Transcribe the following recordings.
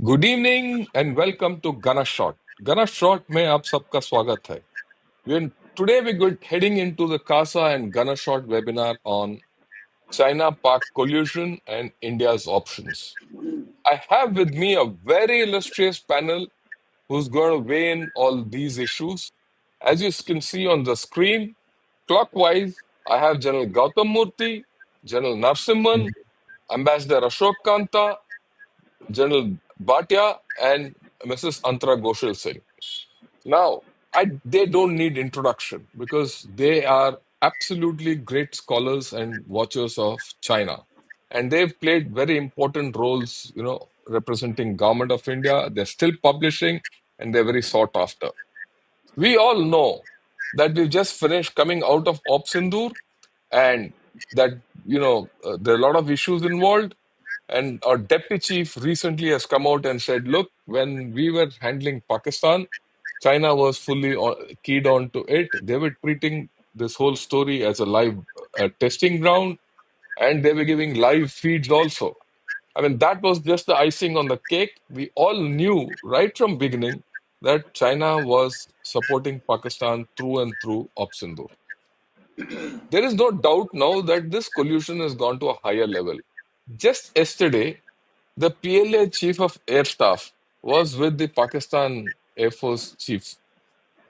Good evening and welcome to Gana shot. Gana shot में आप सबका स्वागत है। Today we're heading into the Casa and Gana Shot webinar on China-Pak collusion and India's options. I have with me a very illustrious panel who's going to weigh in all these issues. As you can see on the screen, clockwise, I have General Gautam Moorthy, General Nariman, Ambassador Ashok Kantha, General Bhatia, and Mrs. Antra Ghoshal Singh. Now, they don't need introduction because they are absolutely great scholars and watchers of China. And they've played very important roles, representing government of India. They're still publishing and they're very sought after. We all know that we've just finished coming out of Op Sindoor and that, there are a lot of issues involved. And our deputy chief recently has come out and said, look, when we were handling Pakistan, China was fully keyed on to it. They were treating this whole story as a live testing ground, and they were giving live feeds also. I mean, that was just the icing on the cake. We all knew right from beginning that China was supporting Pakistan through and through Op Sindoor. There is no doubt now that this collusion has gone to a higher level. Just yesterday, the PLA Chief of Air Staff was with the Pakistan Air Force chief,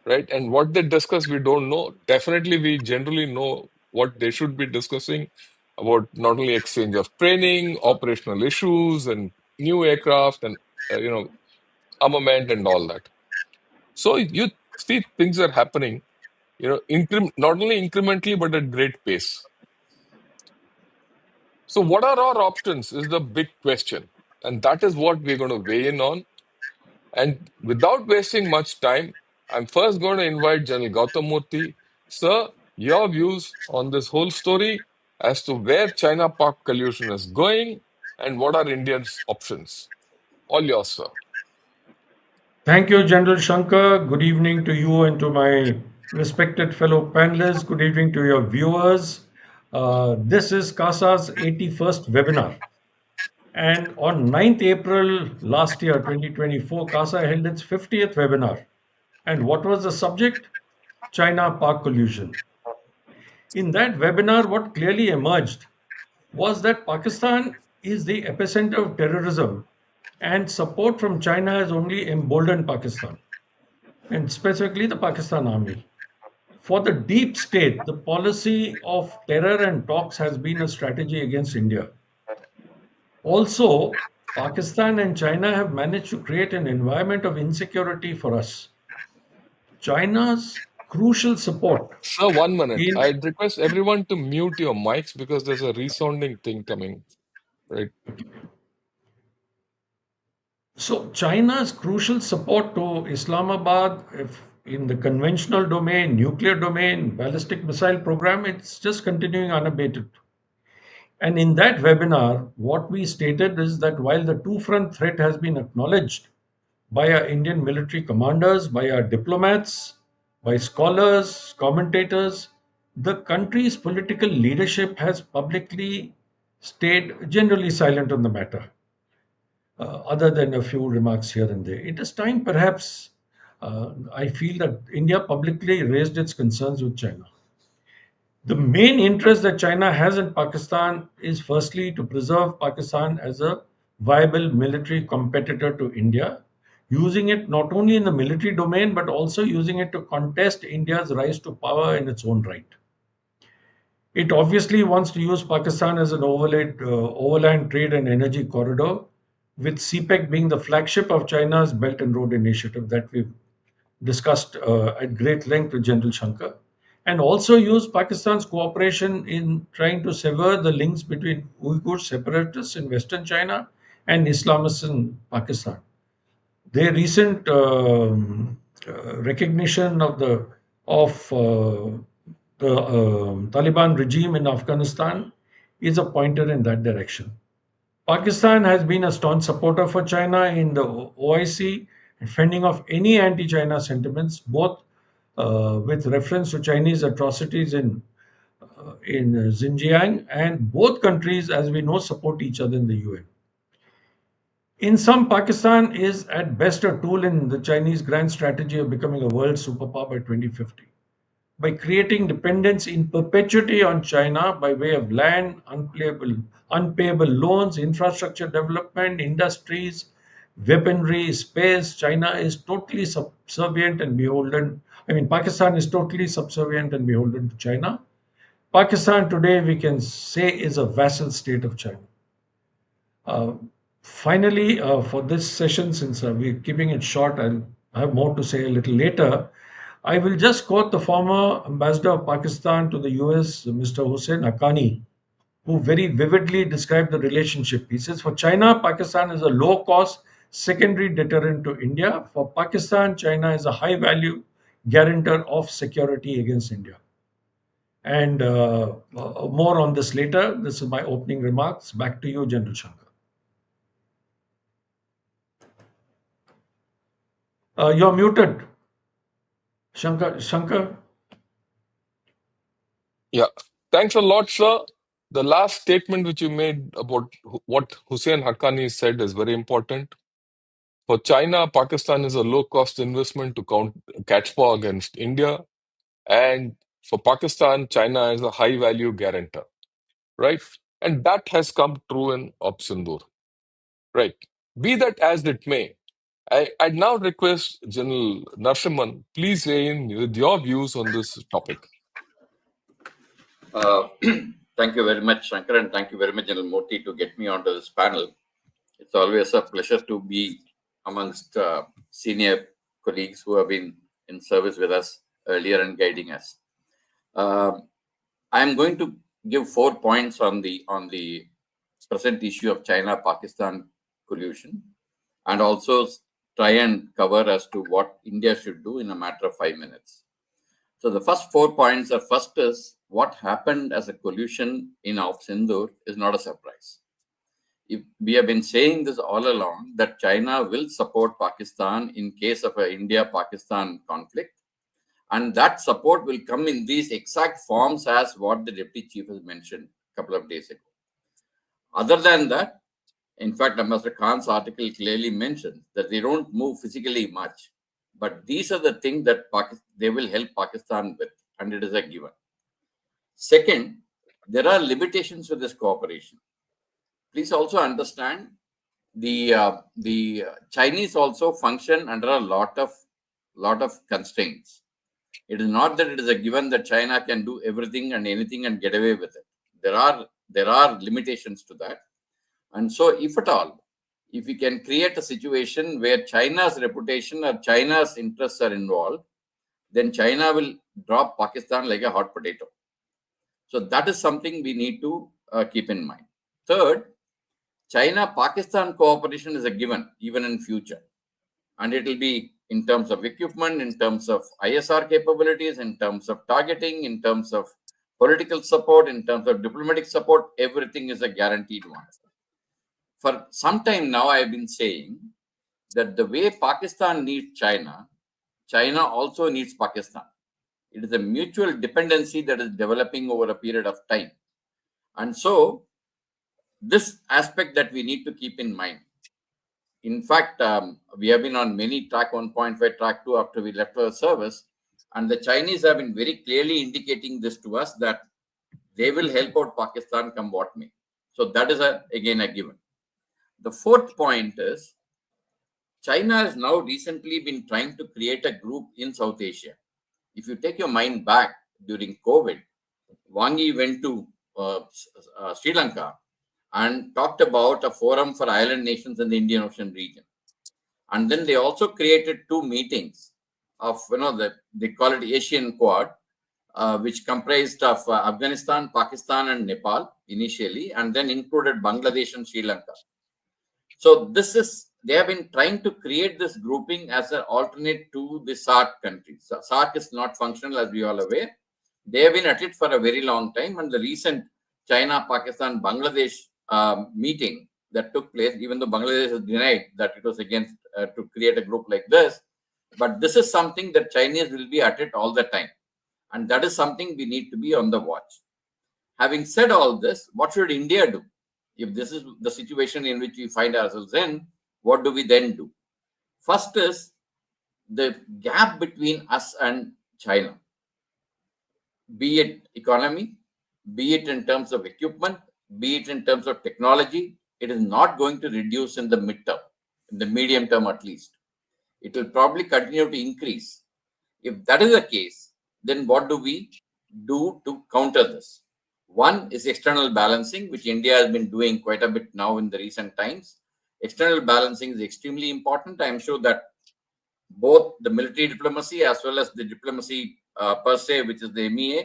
right? And what they discuss, we don't know. Definitely, we generally know what they should be discussing about not only exchange of training, operational issues, and new aircraft, and armament and all that. So you see, things are happening, not only incrementally but at great pace. So, what are our options is the big question. And that is what we're going to weigh in on. And without wasting much time, I'm first going to invite General Gautam Moorthy. Sir, your views on this whole story as to where China-Pak collusion is going and what are India's options. All yours, sir. Thank you, General Shankar. Good evening to you and to my respected fellow panelists. Good evening to your viewers. This is CASA's 81st webinar. And on 9th April last year, 2024, CASA held its 50th webinar. And what was the subject? China-Pak collusion. In that webinar, what clearly emerged was that Pakistan is the epicenter of terrorism, and support from China has only emboldened Pakistan, and specifically the Pakistan army. For the deep state, the policy of terror and talks has been a strategy against India. Also, Pakistan and China have managed to create an environment of insecurity for us. China's crucial support Sir, 1 minute. in I'd request everyone to mute your mics because there's a resounding thing coming, right? So China's crucial support to Islamabad in the conventional domain, nuclear domain, ballistic missile program, it's just continuing unabated. And in that webinar, what we stated is that while the two front threat has been acknowledged by our Indian military commanders, by our diplomats, by scholars, commentators, the country's political leadership has publicly stayed generally silent on the matter, other than a few remarks here and there. It is time, perhaps, I feel that India publicly raised its concerns with China. The main interest that China has in Pakistan is firstly to preserve Pakistan as a viable military competitor to India, using it not only in the military domain but also using it to contest India's rise to power in its own right. It obviously wants to use Pakistan as an overland trade and energy corridor, with CPEC being the flagship of China's Belt and Road Initiative that we've discussed at great length with General Shankar, and also use Pakistan's cooperation in trying to sever the links between Uyghur separatists in Western China and Islamists in Pakistan. Their recent recognition of the Taliban regime in Afghanistan is a pointer in that direction. Pakistan has been a staunch supporter for China in the OIC, fending off any anti-China sentiments, both with reference to Chinese atrocities in Xinjiang, and both countries, as we know, support each other in the UN. In sum, Pakistan is at best a tool in the Chinese grand strategy of becoming a world superpower by 2050. By creating dependence in perpetuity on China by way of land, unpayable loans, infrastructure development, industries, weaponry, space, China is totally subservient and beholden. I mean, Pakistan is totally subservient and beholden to China. Pakistan today, we can say, is a vassal state of China. Uh, Finally, for this session, since we're keeping it short, I'll have more to say a little later. I will just quote the former ambassador of Pakistan to the US, Mr. Hussein Haqqani, who very vividly described the relationship. He says, for China, Pakistan is a low cost secondary deterrent to India. For Pakistan, China is a high value guarantor of security against India. And more on this later. This is my opening remarks. Back to you, General Shankar. You're muted, Shankar. Shankar. Yeah. Thanks a lot, sir. The last statement which you made about what Hussein Haqqani said is very important. For China, Pakistan is a low-cost investment to catch war against India. And for Pakistan, China is a high-value guarantor, right? And that has come true in Op Sindoor, right? Be that as it may, I'd now request General Nariman, please weigh in with your views on this topic. Uh, Thank you very much, Shankar, and thank you very much, General Moorthy, to get me onto this panel. It's always a pleasure to be amongst senior colleagues who have been in service with us earlier and guiding us. I'm going to give 4 points on the present issue of China-Pakistan collusion, and also try and cover as to what India should do in a matter of 5 minutes. So the first 4 points are: first is what happened as a collusion in Op Sindoor is not a surprise. We have been saying this all along, that China will support Pakistan in case of an India-Pakistan conflict, and that support will come in these exact forms as what the Deputy Chief has mentioned a couple of days ago. Other than that, in fact, Ambassador Khan's article clearly mentions that they don't move physically much, but these are the things that they will help Pakistan with, and it is a given. Second, there are limitations to this cooperation. Please also understand the Chinese also function under a lot of constraints. It is not that it is a given that China can do everything and anything and get away with it. There are limitations to that. And so, if at all, if we can create a situation where China's reputation or China's interests are involved, then China will drop Pakistan like a hot potato. So that is something we need to keep in mind. Third, China-Pakistan cooperation is a given, even in future. And it will be in terms of equipment, in terms of ISR capabilities, in terms of targeting, in terms of political support, in terms of diplomatic support. Everything is a guaranteed one. For some time now, I have been saying that the way Pakistan needs China, China also needs Pakistan. It is a mutual dependency that is developing over a period of time. And so, this aspect that we need to keep in mind. In fact, we have been on many track 1.5, track 2 after we left our service, and the Chinese have been very clearly indicating this to us, that they will help out Pakistan come what may. So that is again a given. The fourth point is, China has now recently been trying to create a group in South Asia. If you take your mind back during COVID, Wang Yi went to Sri Lanka and talked about a forum for island nations in the Indian Ocean region. And then they also created 2 meetings of, they call it Asian Quad, which comprised of Afghanistan, Pakistan, and Nepal initially, and then included Bangladesh and Sri Lanka. So they have been trying to create this grouping as an alternate to the SAARC countries. So SAARC is not functional, as we all aware. They have been at it for a very long time, and the recent China, Pakistan, Bangladesh meeting that took place, even though Bangladesh has denied that it was against to create a group like this, but this is something that Chinese will be at it all the time, and that is something we need to be on the watch. Having said all this, what should India do if this is the situation in which we find ourselves in? what do we then do? First is the gap between us and China, be it economy, be it in terms of equipment, be it in terms of technology. It is not going to reduce in the midterm, in the medium term at least. It will probably continue to increase. If that is the case, then what do we do to counter this? One is external balancing, which India has been doing quite a bit now in the recent times. External balancing is extremely important. I am sure that both the military diplomacy as well as the diplomacy per se, which is the MEA,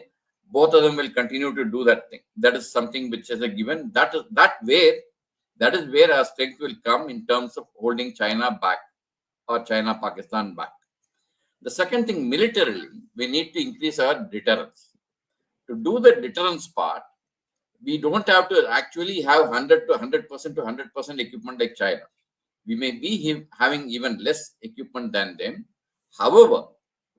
both of them will continue to do that thing. That is something which is a given. That is where our strength will come in terms of holding China back or China Pakistan back. The second thing, militarily, we need to increase our deterrence. To do the deterrence part, we don't have to actually have 100 to 100% to 100% equipment like China. We may be having even less equipment than them. However,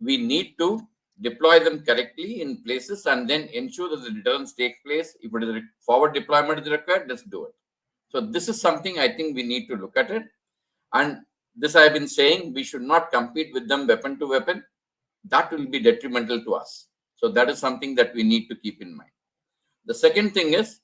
we need to deploy them correctly in places and then ensure that the deterrence takes place. If it is forward deployment is required, let's do it. So this is something I think we need to look at it. And this I've been saying, we should not compete with them weapon to weapon. That will be detrimental to us. So that is something that we need to keep in mind. The second thing is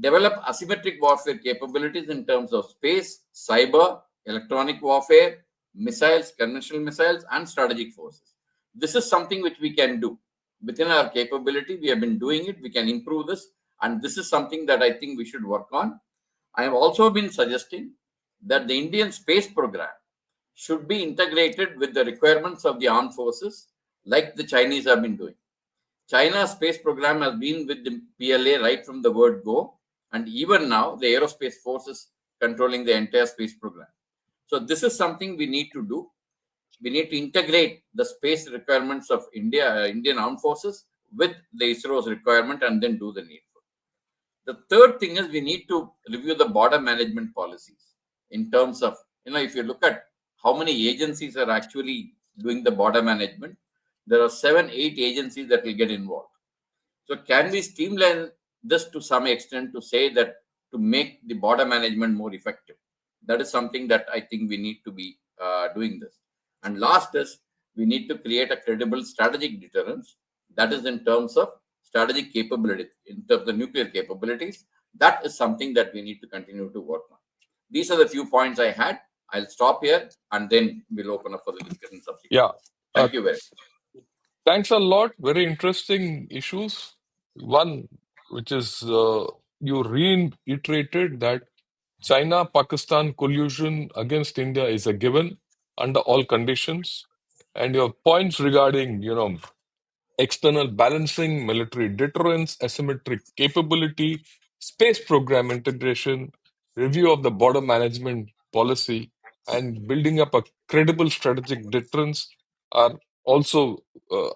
develop asymmetric warfare capabilities in terms of space, cyber, electronic warfare, missiles, conventional missiles, and strategic forces. This is something which we can do. Within our capability, we have been doing it. We can improve this. And this is something that I think we should work on. I have also been suggesting that the Indian space program should be integrated with the requirements of the armed forces, like the Chinese have been doing. China's space program has been with the PLA right from the word go, and even now the aerospace force is controlling the entire space program. So this is something we need to do. We need to integrate the space requirements of Indian armed forces with the ISRO's requirement and then do the needful. The third thing is we need to review the border management policies in terms of, if you look at how many agencies are actually doing the border management, there are 7-8 agencies that will get involved. So can we streamline this to some extent to say that to make the border management more effective? That is something that I think we need to be doing this. And last is we need to create a credible strategic deterrence. That is in terms of strategic capability, in terms of the nuclear capabilities. That is something that we need to continue to work on. These are the few points I had. I'll stop here and then we'll open up for the discussion subsequently. Yeah. Thank you very much. Thanks a lot. Very interesting issues. One, which is you reiterated that China-Pakistan collusion against India is a given under all conditions. And your points regarding, external balancing, military deterrence, asymmetric capability, space program integration, review of the border management policy, and building up a credible strategic deterrence are also,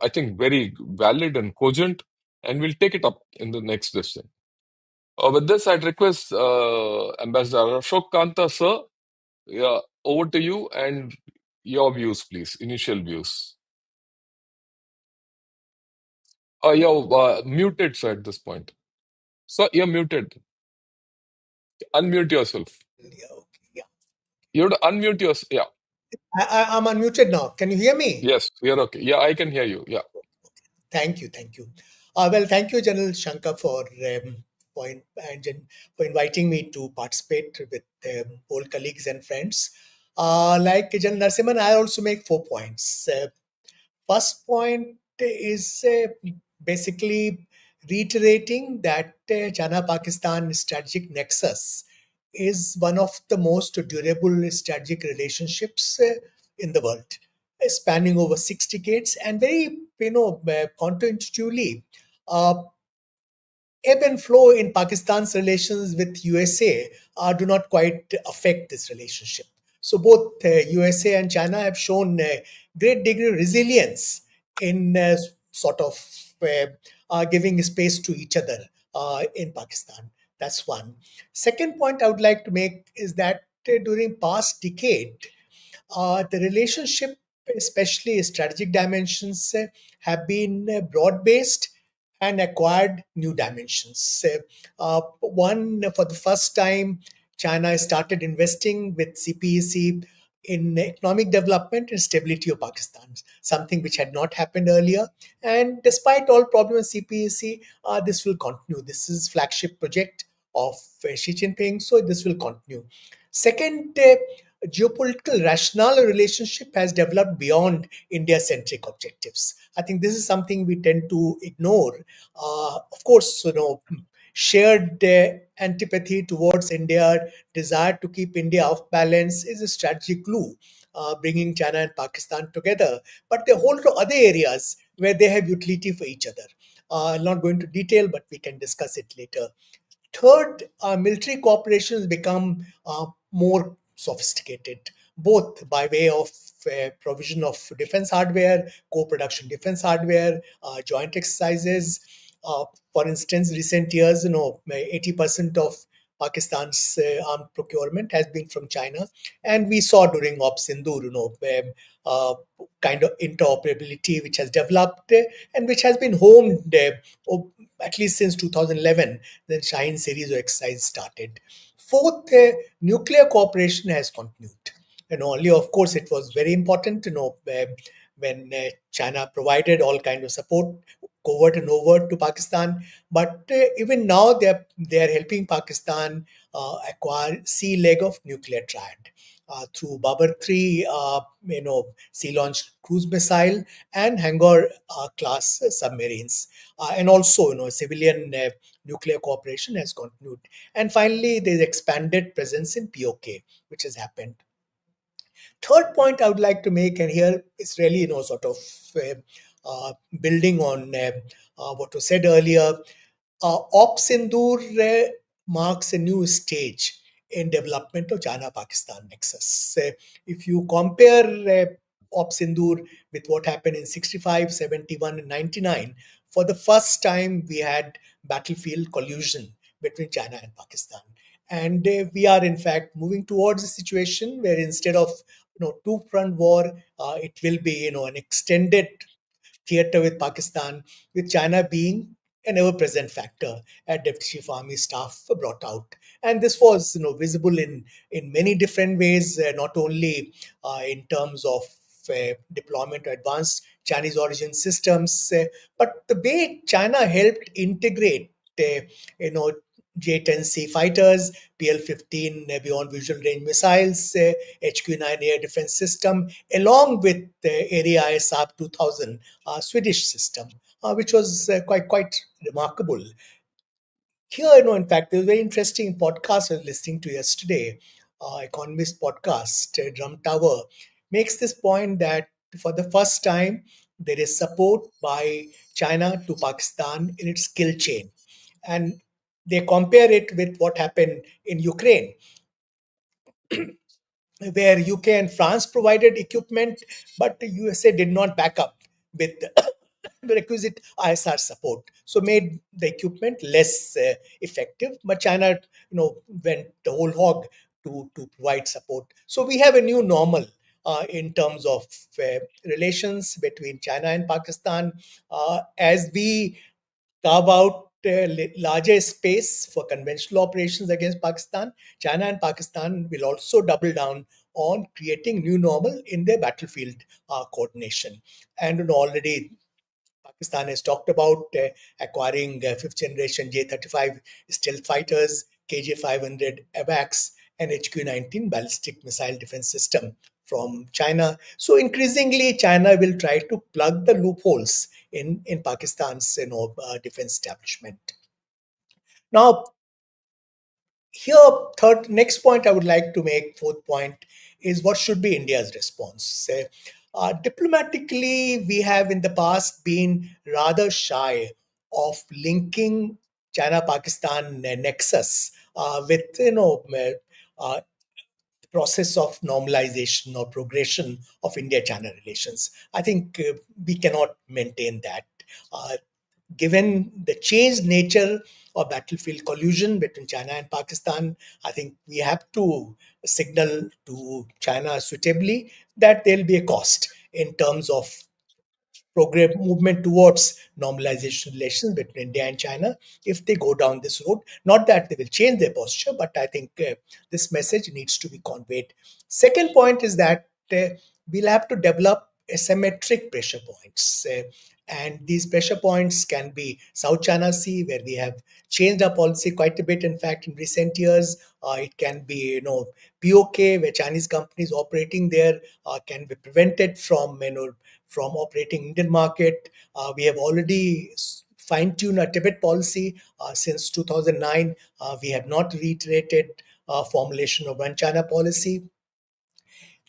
I think, very valid and cogent, and we'll take it up in the next session. With this, I'd request Ambassador Ashok Kantha, sir, over to you and your views, please, initial views. You're muted, sir, at this point. So you're muted. Unmute yourself. Yeah. You have to unmute yourself. Yeah. I'm unmuted now. Can you hear me? Yes, you're okay. Yeah, I can hear you. Yeah. Thank you. Well, thank you, General Shankar, for inviting me to participate with old colleagues and friends. Like General Nariman, I also make 4 points. First point is basically reiterating that China-Pakistan strategic nexus is one of the most durable strategic relationships in the world, spanning over 6 decades, and very, counterintuitively, ebb and flow in Pakistan's relations with USA do not quite affect this relationship. So both USA and China have shown a great degree of resilience in giving space to each other in Pakistan. That's one. Second point I would like to make is that during past decade, the relationship, especially strategic dimensions, have been broad-based and acquired new dimensions. One, for the first time, China started investing with CPEC in economic development and stability of Pakistan, something which had not happened earlier. And despite all problems with CPEC, this will continue. This is flagship project of Xi Jinping, so this will continue. Second, geopolitical rationale relationship has developed beyond India-centric objectives. I think this is something we tend to ignore. Of course, shared antipathy towards India, desire to keep India off balance is a strategic clue, bringing China and Pakistan together. But they hold to other areas where they have utility for each other. I'll not go into detail, but we can discuss it later. Third, military cooperation has become more sophisticated, both by way of provision of defense hardware, co-production defense hardware, joint exercises. For instance, recent years, 80% of Pakistan's armed procurement has been from China, and we saw during Op Sindoor, uh, kind of interoperability which has developed and which has been homed at least since 2011, the Shine series of exercise started. Fourth, nuclear cooperation has continued. Earlier, of course, it was very important when China provided all kind of support, covert and overt, to Pakistan. But even now, they are helping Pakistan acquire sea leg of nuclear triad. Through Babar 3, sea-launched cruise missile and Hangar class submarines, and also civilian nuclear cooperation has continued. And finally, there's expanded presence in POK, which has happened. Third point I would like to make, and here it's really sort of building on what was said earlier. Op Sindoor marks a new stage in development of China-Pakistan nexus. If you compare Op Sindoor with what happened in 65, 71, and 99, for the first time we had battlefield collusion between China and Pakistan. And we are in fact moving towards a situation where instead of two-front war, it will be an extended theater with Pakistan, with China being an ever-present factor, at Deputy Chief Army Staff brought out. And this was visible in many different ways, not only in terms of deployment of advanced Chinese origin systems, but the way China helped integrate, you know, J-10C fighters, PL-15 beyond visual range missiles, HQ-9 air defense system, along with Area ISAP 2000 Swedish system, which was quite remarkable. Here, in fact, there was a very interesting podcast I was listening to yesterday, Economist podcast, Drum Tower, makes this point that for the first time, there is support by China to Pakistan in its skill chain. And they compare it with what happened in Ukraine, where UK and France provided equipment, but the USA did not back up with the requisite ISR support, so made the equipment less effective. But China, went the whole hog to provide support. So we have a new normal in terms of relations between China and Pakistan as we carve out larger space for conventional operations against Pakistan. China and Pakistan will also double down on creating new normal in their battlefield coordination. And already Pakistan has talked about acquiring fifth generation J-35 stealth fighters, KJ-500 AWACS, and HQ-19 ballistic missile defense system from China. So increasingly, China will try to plug the loopholes in Pakistan's defense establishment. Now, here, next point I would like to make, fourth point, is what should be India's response. Diplomatically, we have in the past been rather shy of linking China-Pakistan nexus with process of normalization or progression of India-China relations. I think we cannot maintain that. Given the changed nature of battlefield collusion between China and Pakistan, I think we have to signal to China suitably that there'll be a cost in terms of program movement towards normalization relations between India and China if they go down this road. Not that they will change their posture, but I think this message needs to be conveyed. Second point is that we'll have to develop asymmetric pressure points. And these pressure points can be South China Sea, where we have changed our policy quite a bit. In fact, in recent years, it can be, POK, where Chinese companies operating there can be prevented from, from operating Indian market. We have already fine-tuned our Tibet policy since 2009. We have not reiterated formulation of one China policy.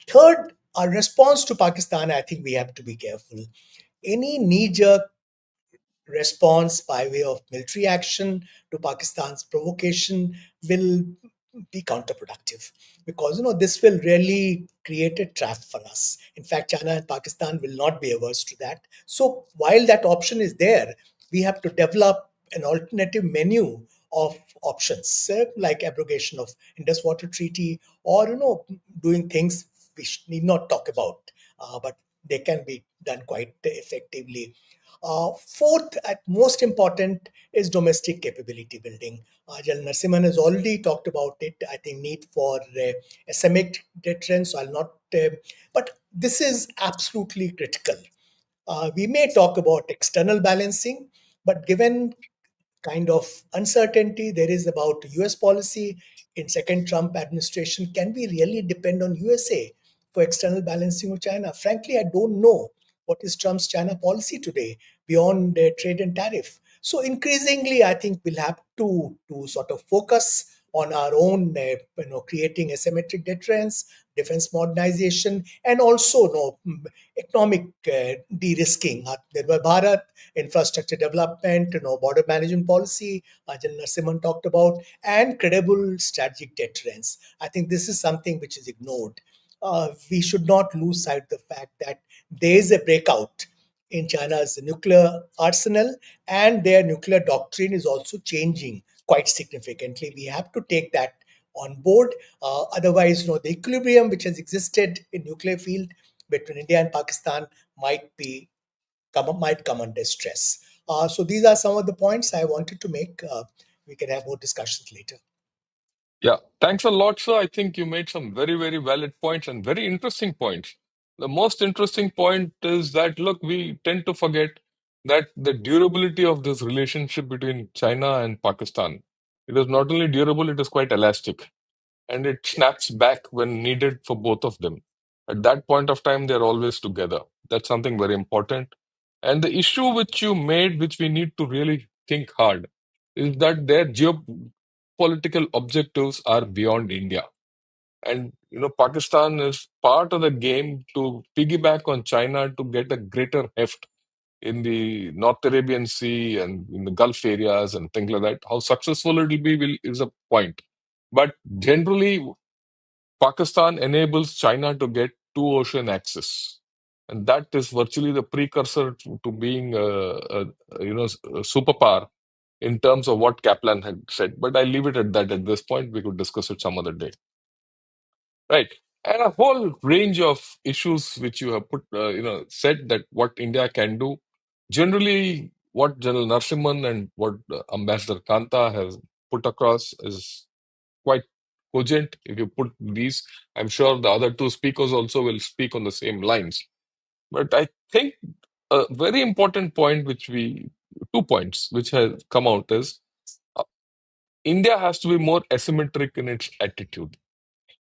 Third, our response to Pakistan, I think we have to be careful. Any knee-jerk response by way of military action to Pakistan's provocation will be counterproductive, because this will really create a trap for us. In fact, China and Pakistan will not be averse to that. So while that option is there, we have to develop an alternative menu of options, like abrogation of Indus Water Treaty, or doing things we need not talk about, but they can be done quite effectively. Fourth, and most important, is domestic capability building. General Nariman has already talked about it. I think need for asymmetric deterrence. So I'll not, but this is absolutely critical. We may talk about external balancing, but given kind of uncertainty there is about US policy in second Trump administration, can we really depend on USA for external balancing of China? Frankly, I don't know what is Trump's China policy today beyond trade and tariff. So increasingly, I think we'll have to sort of focus on our own, creating asymmetric deterrence, defense modernization, and also economic de-risking. Nirbhar Bharat, infrastructure development, border management policy, General Nariman talked about, and credible strategic deterrence. I think this is something which is ignored. We should not lose sight of the fact that there is a breakout in China's nuclear arsenal, and their nuclear doctrine is also changing quite significantly. We have to take that on board. Otherwise, the equilibrium which has existed in nuclear field between India and Pakistan might come under stress. So these are some of the points I wanted to make. We can have more discussions later. Yeah, thanks a lot, sir. I think you made some very, very valid points and very interesting points. The most interesting point is that, look, we tend to forget that the durability of this relationship between China and Pakistan, it is not only durable, it is quite elastic, and it snaps back when needed for both of them. At that point of time, they're always together. That's something very important. And the issue which you made, which we need to really think hard, is that their geopolitical objectives are beyond India. And Pakistan is part of the game to piggyback on China to get a greater heft in the North Arabian Sea and in the Gulf areas and things like that. How successful it will be is a point. But generally, Pakistan enables China to get two ocean access. And that is virtually the precursor to being a superpower in terms of what Kaplan had said. But I leave it at that at this point. We could discuss it some other day. Right. And a whole range of issues which you have said that what India can do. Generally, what General Nariman and what Ambassador Kantha has put across is quite cogent. If you put these, I'm sure the other two speakers also will speak on the same lines. But I think a very important point, 2 points which have come out is India has to be more asymmetric in its attitude.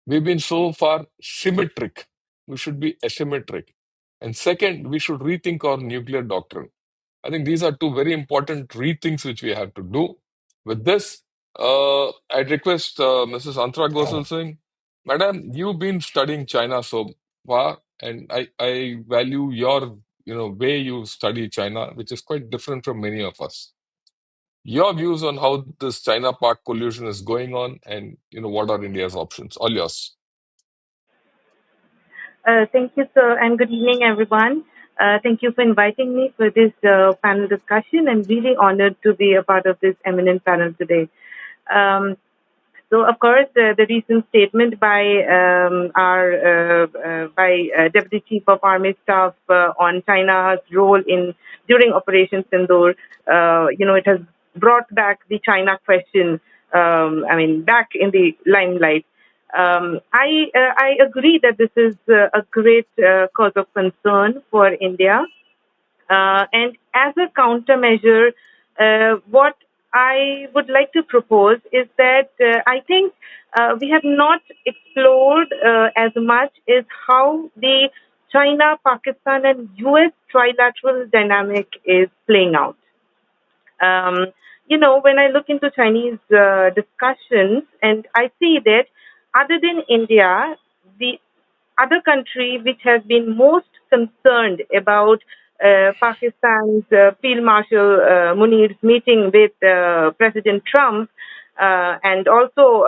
We've been so far symmetric. We should be asymmetric. And second, we should rethink our nuclear doctrine. I think these are two very important rethinks which we have to do. With this, I'd request Mrs. Antra Ghoshal Singh. Madam, you've been studying China so far, and I value your way you study China, which is quite different from many of us. Your views on how this China-Pak collusion is going on, and what are India's options? All yours. Thank you, sir, and good evening, everyone. Thank you for inviting me for this panel discussion. I'm really honored to be a part of this eminent panel today. So, of course, the recent statement by our Deputy Chief of Army Staff on China's role in during Operation Sindoor, it has brought back the China question. Back in the limelight. I agree that this is a great cause of concern for India. And as a countermeasure, what I would like to propose is that I think we have not explored as much is how the China, Pakistan, and US trilateral dynamic is playing out. When I look into Chinese discussions, and I see that other than India, the other country which has been most concerned about Pakistan's Field Marshal Munir's meeting with President Trump, and also,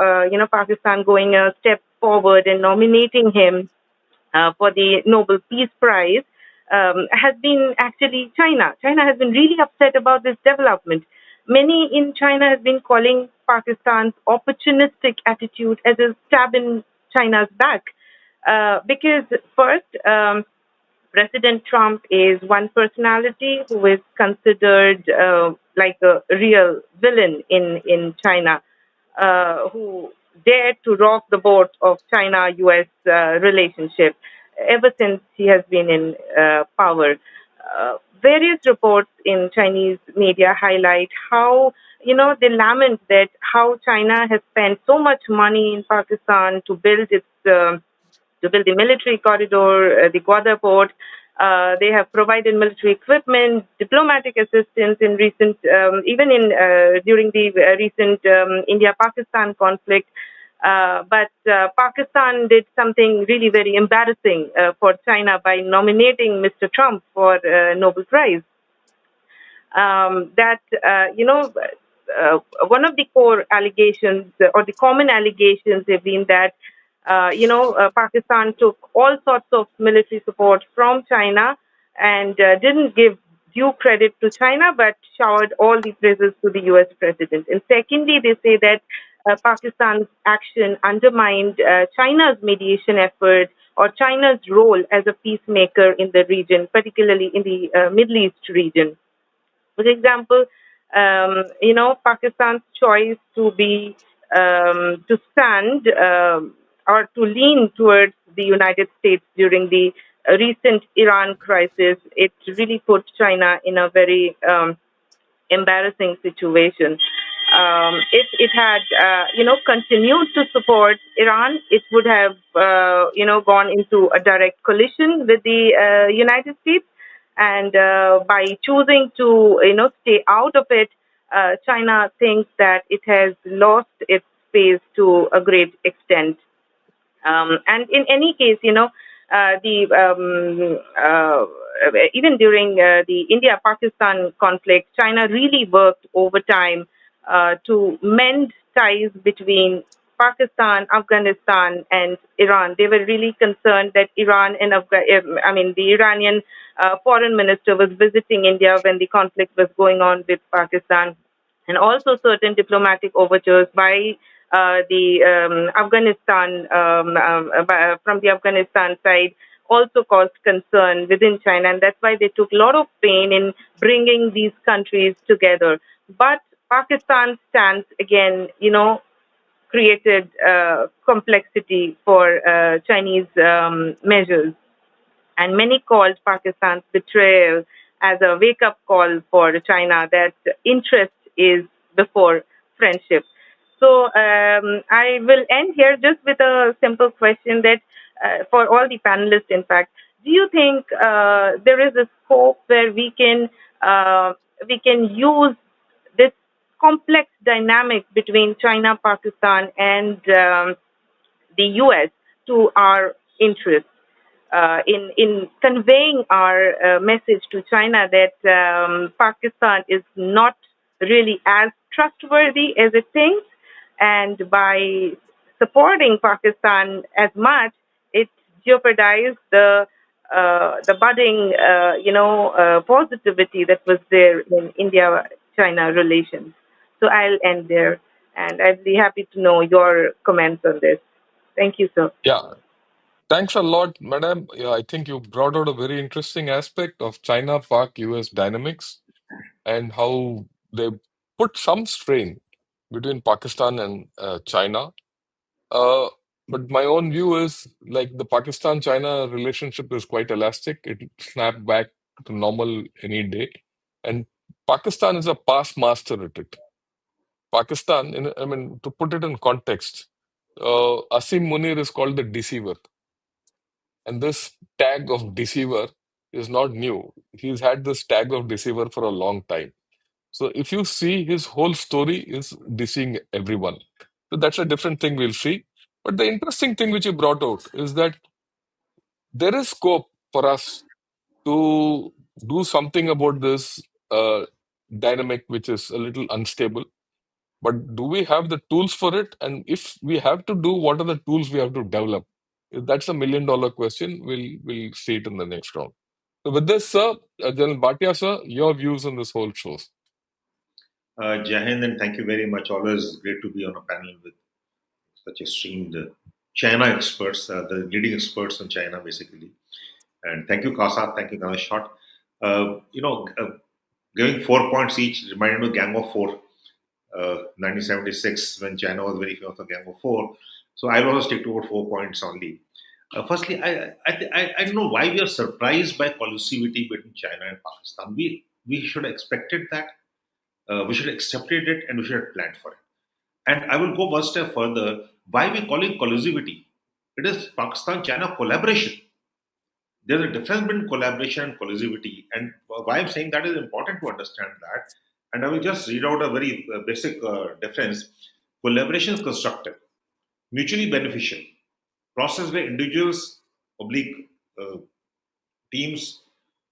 Pakistan going a step forward and nominating him for the Nobel Peace Prize, has been actually China. China has been really upset about this development. Many in China have been calling Pakistan's opportunistic attitude as a stab in China's back. Because first, President Trump is one personality who is considered like a real villain in China, who dared to rock the boat of China-US relationship ever since he has been in power. Various reports in Chinese media highlight how, they lament that how China has spent so much money in Pakistan to build the military corridor, the Gwadar port. They have provided military equipment, diplomatic assistance in recent, even in during the recent India-Pakistan conflict. But Pakistan did something really very embarrassing for China by nominating Mr. Trump for Nobel Prize. One of the core allegations or the common allegations have been that Pakistan took all sorts of military support from China and didn't give due credit to China, but showered all the praises to the U.S. president. And secondly, they say that Pakistan's action undermined China's mediation effort or China's role as a peacemaker in the region, particularly in the Middle East region. For example, Pakistan's choice to stand or to lean towards the United States during the recent Iran crisis, it really put China in a very embarrassing situation. If it had, continued to support Iran, it would have, gone into a direct collision with the United States. And by choosing to, stay out of it, China thinks that it has lost its space to a great extent. And in any case, even during the India-Pakistan conflict, China really worked overtime to mend ties between Pakistan, Afghanistan, and Iran. They were really concerned that the Iranian foreign minister was visiting India when the conflict was going on with Pakistan, and also certain diplomatic overtures by the Afghanistan from the Afghanistan side also caused concern within China, and that's why they took a lot of pain in bringing these countries together. But Pakistan's stance again, created complexity for Chinese measures, and many called Pakistan's betrayal as a wake-up call for China that interest is before friendship. So I will end here just with a simple question that for all the panelists, in fact, do you think there is a scope where we can use this complex dynamic between China, Pakistan, and the U.S. to our interests? In conveying our message to China that Pakistan is not really as trustworthy as it thinks, and by supporting Pakistan as much, it jeopardized the budding, positivity that was there in India-China relations. So I'll end there. And I'd be happy to know your comments on this. Thank you, sir. Yeah, thanks a lot, madam. Yeah, I think you brought out a very interesting aspect of China-Pak-US dynamics and how they put some strain between Pakistan and China. Uh, but my own view is like the Pakistan-China relationship is quite elastic. It snap back to normal any day. And Pakistan is a past master at it. Pakistan, I mean, to put it in context, Asim Munir is called the deceiver. And this tag of deceiver is not new. He's had this tag of deceiver for a long time. So if you see, his whole story is deceiving everyone. So that's a different thing we'll see. But the interesting thing which you brought out is that there is scope for us to do something about this dynamic, which is a little unstable. But do we have the tools for it? And if we have to do, what are the tools we have to develop? That's a $1 million question. We'll see it in the next round. So with this, sir, General Bhatia, sir, your views on this whole show. Jai Hind, and thank you very much. Always great to be on a panel with such esteemed China experts, the leading experts on China, basically. And thank you, Kasa. Thank you, Ganesh Shot. Giving 4 points each reminded me of Gang of Four, 1976, when China was very famous for Gang of Four. So I'll also stick to about 4 points only. Firstly, I don't know why we are surprised by collusivity between China and Pakistan. We should have expected that. We should have accepted it, and we should have planned for it. And I will go one step further. Why we call it collusivity? It is Pakistan-China collaboration. There's a difference between collaboration and collusivity. And why I'm saying that is important to understand that. And I will just read out a very basic difference. Collaboration is constructive, mutually beneficial, process where individuals, oblique teams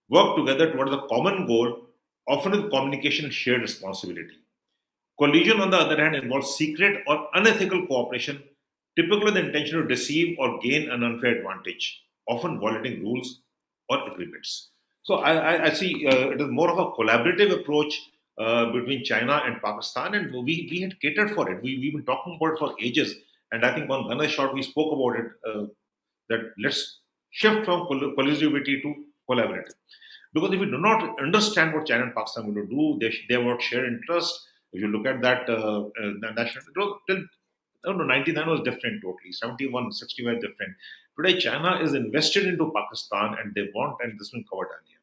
work together towards a common goal, often with communication and shared responsibility. Collusion, on the other hand, involves secret or unethical cooperation, typically with the intention to deceive or gain an unfair advantage, often violating rules or agreements. So I see it is more of a collaborative approach between China and Pakistan, and we had catered for it. We've been talking about it for ages, and I think on Ganesh Short we spoke about it, that let's shift from collusivity to collaborative. Because if you do not understand what China and Pakistan are going to do, they have not shared interest. If you look at that national, till no, no, 99 was different totally. 71, 60 were different. Today, China is invested into Pakistan and they want, and this one covered earlier.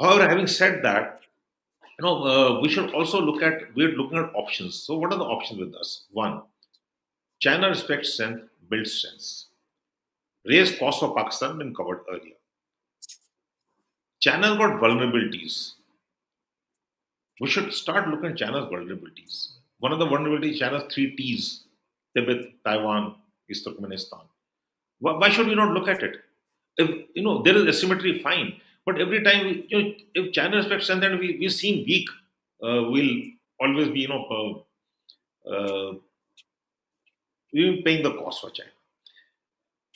However, having said that, we should also we're looking at options. So, what are the options with us? One, China respects strength, builds strengths. Raise costs for Pakistan, been covered earlier. China got vulnerabilities. We should start looking at China's vulnerabilities. One of the vulnerabilities, China's 3 Ts: Tibet, Taiwan, East Turkmenistan. Why should we not look at it? If there is asymmetry, fine. But every time, if China respects strength and we seem weak, we'll always be, we're paying the cost for China.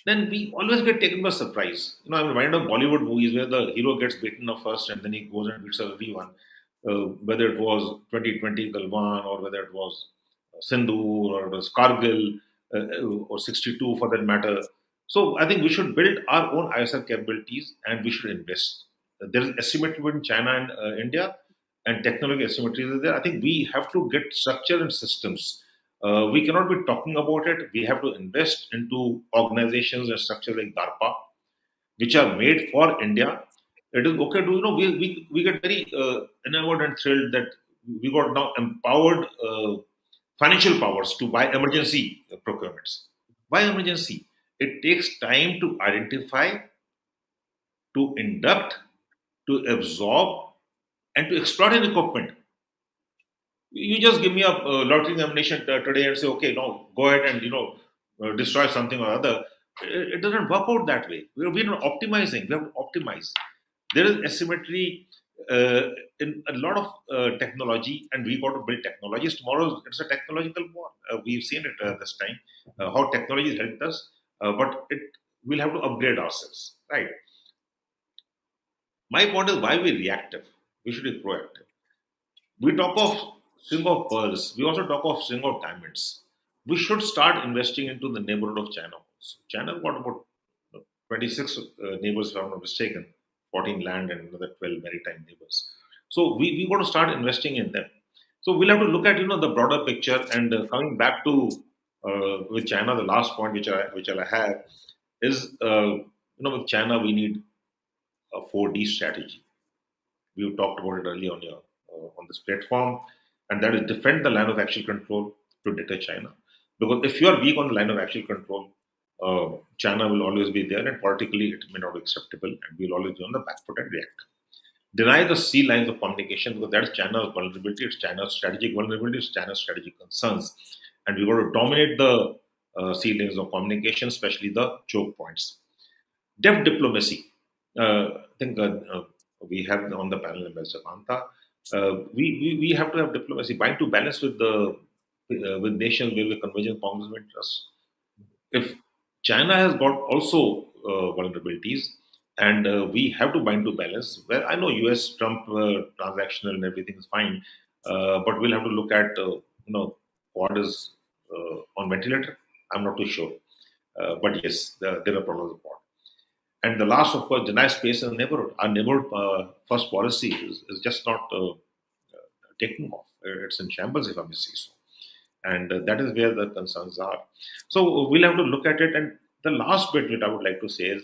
Then we always get taken by surprise. I'm reminded of Bollywood movies where the hero gets beaten up first and then he goes and beats up everyone. Whether it was 2020 Galwan or whether it was Sindhu or it was Kargil or 62 for that matter. So I think we should build our own ISR capabilities and we should invest. There is asymmetry between China and India, and technology asymmetry is there. I think we have to get structure and systems. We cannot be talking about it. We have to invest into organizations and structures like DARPA, which are made for India. It is okay to, we get very enamored and thrilled that we got now empowered financial powers to buy emergency procurements. Why emergency? It takes time to identify, to induct, to absorb, and to exploit an equipment. You just give me a lottery examination today and say, okay, no, go ahead and destroy something or other. It doesn't work out that way. We're not optimizing. We have to optimize. There is asymmetry in a lot of technology, and we got to build technologies. Tomorrow, it's a technological war. We've seen it this time, how technology helped us, but we'll have to upgrade ourselves, right? My point is why we're reactive. We should be proactive. We talk of string of pearls. We also talk of string of diamonds. We should start investing into the neighborhood of China. So China got about 26 neighbors, if I'm not mistaken, 14 land and another 12 maritime neighbors. So we got to start investing in them. So we'll have to look at the broader picture. And coming back to with China, the last point which I have is with China we need a 4D strategy. We talked about it earlier on this platform, and that is defend the line of actual control to deter China. Because if you are weak on the line of actual control, China will always be there, and politically it may not be acceptable, and we'll always be on the back foot and react. Deny the sea lines of communication, because that's China's vulnerability, it's China's strategic vulnerability, it's China's strategic concerns, and we got to dominate the sea lanes of communication, especially the choke points. Depth diplomacy. I think we have on the panel Ambassador Kantha. We have to have diplomacy, bind to balance with the with nations where the convergent boundaries of interest. If China has got also vulnerabilities, and we have to bind to balance. Well, I know U.S. Trump transactional and everything is fine, but we'll have to look at Quad is on ventilator. I'm not too sure, but yes, there are problems with Quad. And the last, of course, deny space in the neighborhood. Our neighborhood first policy is just not taking off. It's in shambles, if I may say so. And that is where the concerns are. So we'll have to look at it. And the last bit that I would like to say is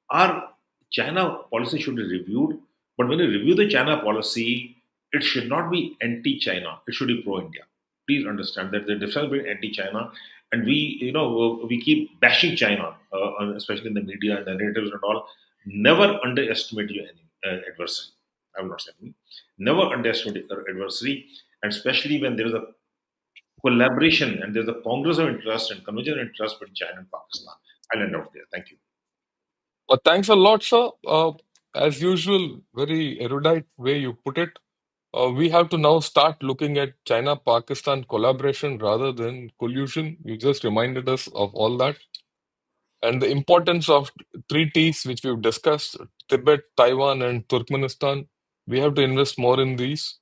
our China policy should be reviewed. But when you review the China policy, it should not be anti-China. It should be pro-India. Please understand that the difference between anti-China and we keep bashing China, especially in the media and the narratives and all. Never underestimate your adversary. I will not say me. Never underestimate your adversary, and especially when there is a collaboration and there's a congress of interest and convergence of interest between China and Pakistan. I'll end out there. Thank you. Well, thanks a lot, sir. As usual, very erudite way you put it. We have to now start looking at China-Pakistan collaboration rather than collusion. You just reminded us of all that. And the importance of treaties, which we've discussed, Tibet, Taiwan, and Turkmenistan. We have to invest more in these.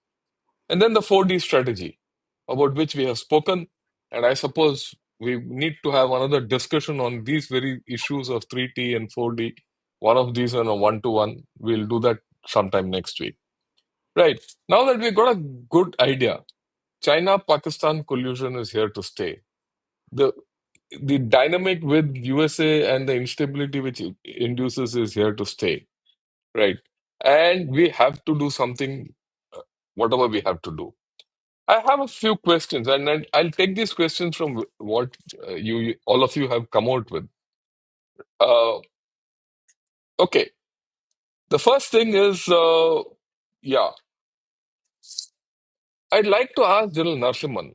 And then the 4D strategy, about which we have spoken. And I suppose we need to have another discussion on these very issues of 3T and 4D. One of these on a one-to-one. We'll do that sometime next week. Right. Now that we've got a good idea, China-Pakistan collusion is here to stay. The dynamic with USA and the instability which it induces is here to stay. Right. And we have to do something, whatever we have to do. I have a few questions, and then I'll take these questions from what you all of you have come out with. Okay. The first thing is, yeah, I'd like to ask General Narasimhan,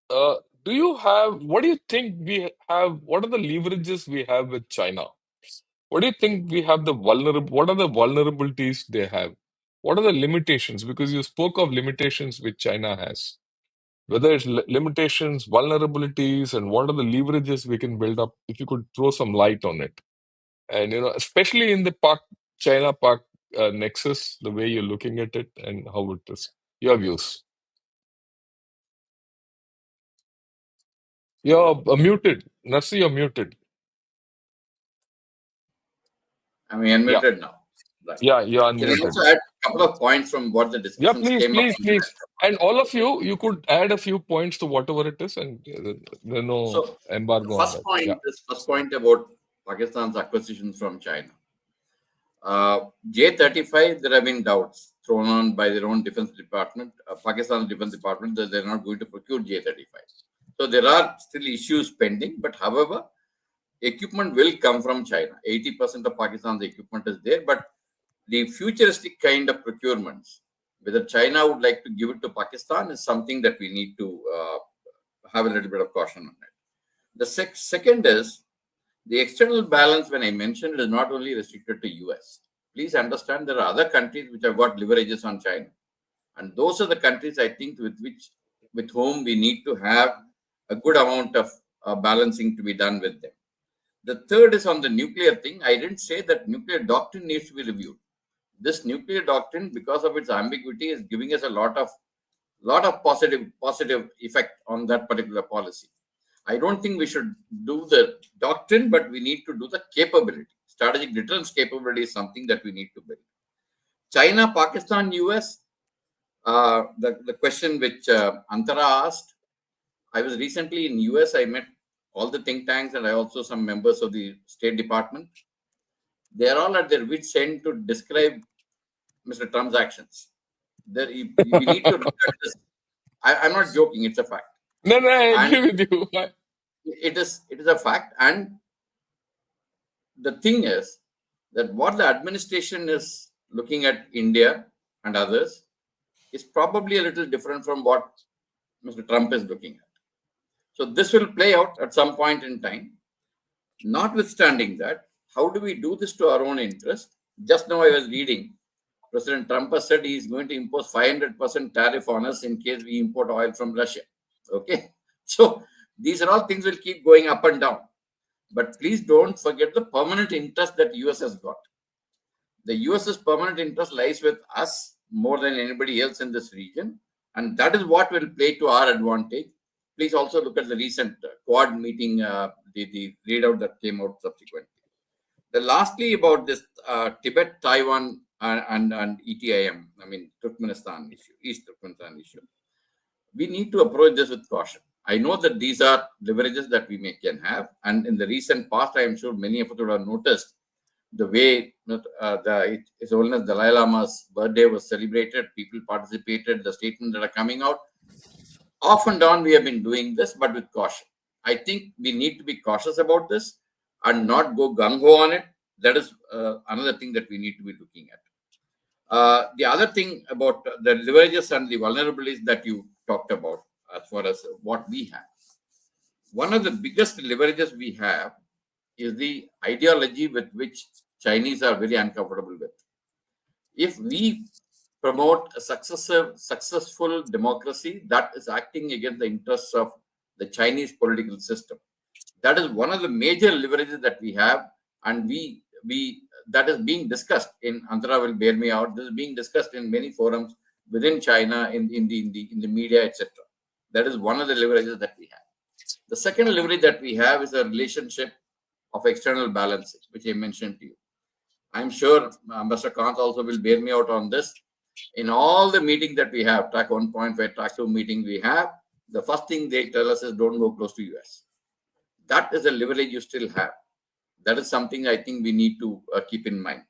what do you think we have, what are the leverages we have with China? What do you think we have what are the vulnerabilities they have? What are the limitations? Because you spoke of limitations which China has. Whether it's limitations, vulnerabilities, and what are the leverages we can build up, if you could throw some light on it. And, especially in the China-Pak nexus, the way you're looking at it and how it is. Your views. You're muted. Narsi, you're muted. I'm unmuted now. Right. Yeah, you're Can I unmuted. also add a couple of points from what the discussions came up? Please. And all of you could add a few points to whatever it is, and there's no embargo on that. This first point about Pakistan's acquisition from China. J-35, there have been doubts thrown on by their own defense department, Pakistan's defense department, that they're not going to procure J-35. So there are still issues pending, but however, equipment will come from China. 80% of Pakistan's equipment is there, but the futuristic kind of procurements, whether China would like to give it to Pakistan, is something that we need to have a little bit of caution on it. The second is the external balance. When I mentioned, it is not only restricted to US. Please understand there are other countries which have got leverages on China, and those are the countries I think with whom we need to have a good amount of balancing to be done with them. The third is on the nuclear thing. I didn't say that nuclear doctrine needs to be reviewed. This nuclear doctrine, because of its ambiguity, is giving us a lot of lot of positive effect on that particular policy. I don't think we should do the doctrine, but we need to do the capability. Strategic deterrence capability is something that we need to build. China, Pakistan, US, the question which Antara asked, I was recently in US. I met all the think tanks and I also some members of the State Department. They are all at their wits' end to describe Mr. Trump's actions. We need to look at this. I'm not joking. It's a fact. No, I And agree with you. it is a fact. And the thing is that what the administration is looking at India and others is probably a little different from what Mr. Trump is looking at. So this will play out at some point in time. Notwithstanding that, how do we do this to our own interest? Just now I was reading, President Trump has said he is going to impose 500% tariff on us in case we import oil from Russia. Okay, so these are all things will keep going up and down. But please don't forget the permanent interest that US has got. The US's permanent interest lies with us more than anybody else in this region, and that is what will play to our advantage. Please also look at the recent Quad meeting, the readout that came out subsequently. Lastly, about this Tibet, Taiwan, and ETIM, I mean Turkmenistan issue, East Turkmenistan issue. We need to approach this with caution. I know that these are leverages that we can have, and in the recent past, I am sure many of us would have noticed the way His Holiness Dalai Lama's birthday was celebrated, people participated, the statements that are coming out. Off and on, we have been doing this, but with caution. I think we need to be cautious about this and not go gung-ho on it. That is another thing that we need to be looking at. The other thing about the leverages and the vulnerabilities that you talked about, as far as what we have. One of the biggest leverages we have is the ideology with which Chinese are very uncomfortable with. If we promote a successful democracy that is acting against the interests of the Chinese political system, that is one of the major leverages that we have, and we that is being discussed in Antra will bear me out. This is being discussed in many forums within China, in the media, etc. That is one of the leverages that we have. The second leverage that we have is a relationship of external balances, which I mentioned to you. I'm sure Mr. Kantha also will bear me out on this. In all the meetings that we have, track 1.5, track 2 meeting we have, the first thing they tell us is don't go close to US. That is a leverage you still have. That is something I think we need to keep in mind.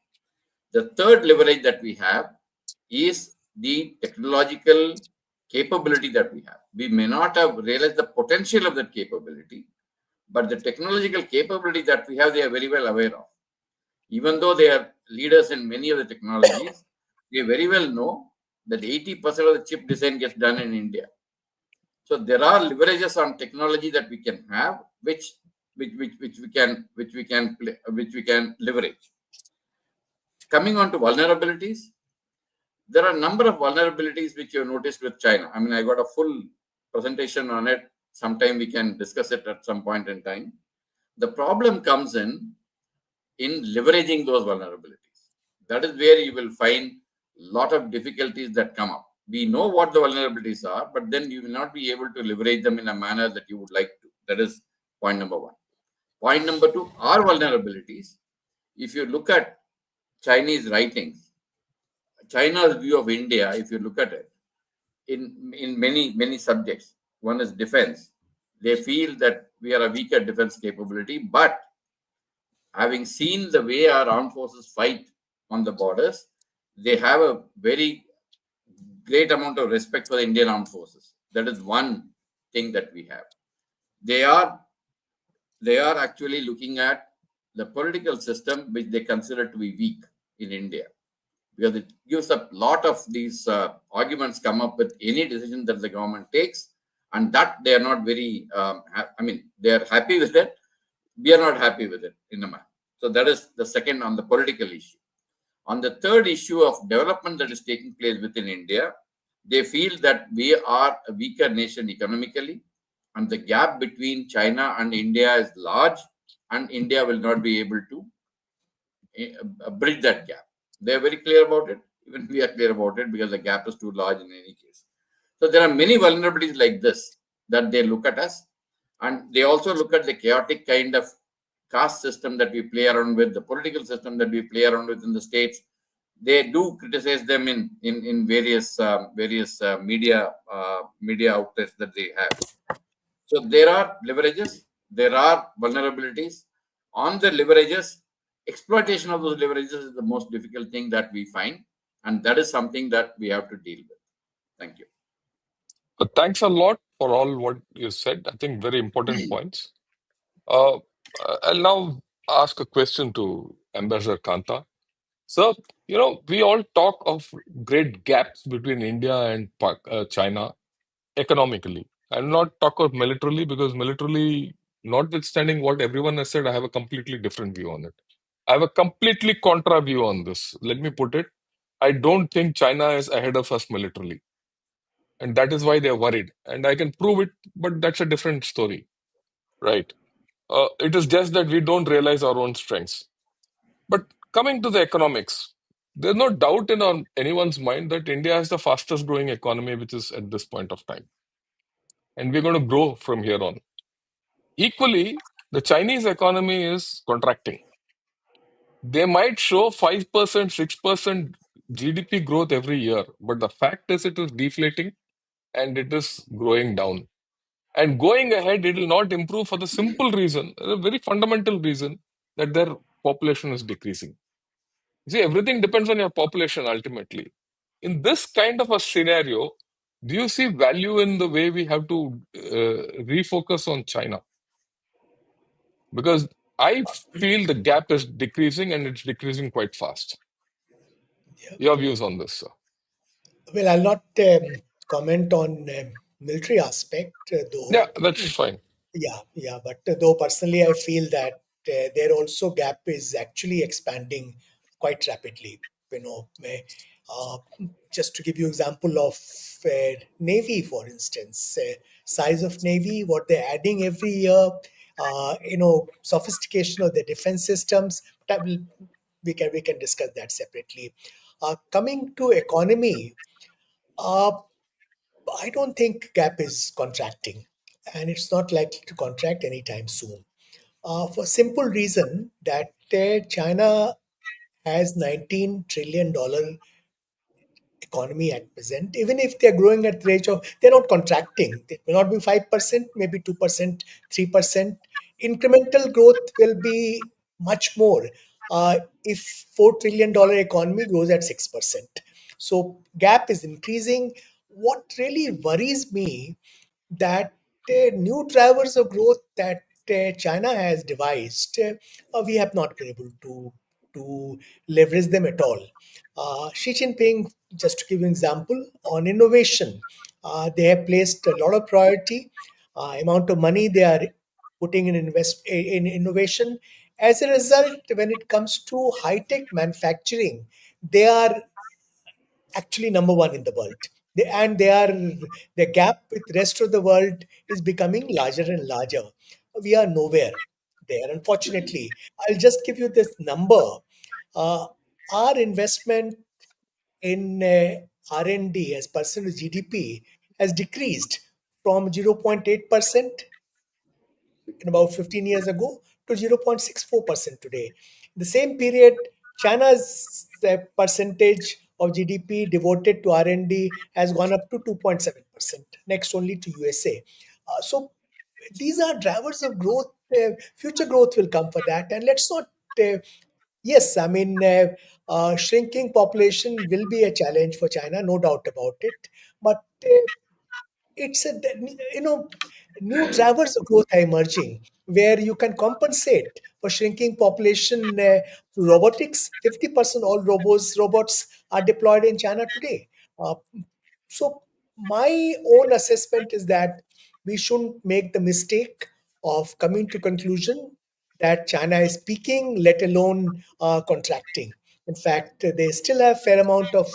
The third leverage that we have is the technological capability that we have. We may not have realized the potential of that capability, but the technological capability that we have, they are very well aware of. Even though they are leaders in many of the technologies, they very well know that 80% of the chip design gets done in India. So there are leverages on technology that we can have, which we can leverage. Coming on to vulnerabilities, there are a number of vulnerabilities which you have noticed with China. I mean, I got a full presentation on it. Sometime we can discuss it at some point in time. The problem comes in leveraging those vulnerabilities. That is where you will find a lot of difficulties that come up. We know what the vulnerabilities are, but then you will not be able to leverage them in a manner that you would like to. That is point number one. Point number two, our vulnerabilities. If you look at Chinese writings, China's view of India, if you look at it, in many subjects, one is defense. They feel that we are a weaker defense capability, but having seen the way our armed forces fight on the borders, they have a very great amount of respect for the Indian armed forces. That is one thing that we have. They are actually looking at the political system which they consider to be weak in India, because it gives a lot of these arguments come up with any decision that the government takes, and that they are not very, they are happy with it. We are not happy with it in a manner. So that is the second on the political issue. On the third issue of development that is taking place within India, they feel that we are a weaker nation economically, and the gap between China and India is large, and India will not be able to bridge that gap. They are very clear about it. Even we are clear about it, because the gap is too large in any case. So there are many vulnerabilities like this that they look at us, and they also look at the chaotic kind of caste system that we play around with, the political system that we play around with in the states. They do criticize them in various media outlets that they have. So there are leverages, there are vulnerabilities. On the leverages, exploitation of those leverages is the most difficult thing that we find, and that is something that we have to deal with. Thank you. But thanks a lot for all what you said. I think very important points. Uh, I'll now ask a question to Ambassador Kantha. So, we all talk of great gaps between India and China economically. I'll not talk of militarily because militarily, notwithstanding what everyone has said, I have a completely different view on it. I have a completely contra view on this. Let me put it. I don't think China is ahead of us militarily. And that is why they're worried. And I can prove it, but that's a different story, right? It is just that we don't realize our own strengths. But coming to the economics, there's no doubt in anyone's mind that India has the fastest growing economy, which is at this point of time. And we're going to grow from here on. Equally, the Chinese economy is contracting. They might show 5%, 6% GDP growth every year, but the fact is it is deflating and it is growing down. And going ahead, it will not improve for the simple reason, a very fundamental reason, that their population is decreasing. See, everything depends on your population ultimately. In this kind of a scenario, do you see value in the way we have to refocus on China? Because I feel the gap is decreasing and it's decreasing quite fast. Your views on this, sir? Well, I'll not comment on military aspect, Yeah, though. that's fine. Yeah. But though personally, I feel that there also gap is actually expanding quite rapidly. You know, uh, just to give you example of Navy, for instance, size of Navy, what they're adding every year, sophistication of the defense systems. But we can discuss that separately. Coming to economy, uh, I don't think gap is contracting, and it's not likely to contract anytime soon. For simple reason that China has $19 trillion economy at present. Even if they're growing at the rate of, they're not contracting. It may not be 5%, maybe 2%, 3%. Incremental growth will be much more if $4 trillion economy grows at 6%. So gap is increasing. What really worries me that new drivers of growth that China has devised, we have not been able to leverage them at all. Xi Jinping, just to give you an example, on innovation, they have placed a lot of priority, amount of money they are putting in innovation. As a result, when it comes to high tech manufacturing, they are actually number one in the world. The gap with the rest of the world is becoming larger and larger. We are nowhere there, unfortunately. I'll just give you this number. Uh, our investment in R&D as percent of GDP has decreased from 0.8% in about 15 years ago to 0.64% today. In the same period, China's percentage of GDP devoted to R&D has gone up to 2.7%, next only to USA. So these are drivers of growth. Future growth will come for that. And let's not, yes, I mean, shrinking population will be a challenge for China, no doubt about it. But it's a new drivers of growth are emerging where you can compensate for shrinking population through robotics. 50% all robots are deployed in China today. So my own assessment is that we shouldn't make the mistake of coming to conclusion that China is peaking, let alone contracting. In fact, they still have fair amount of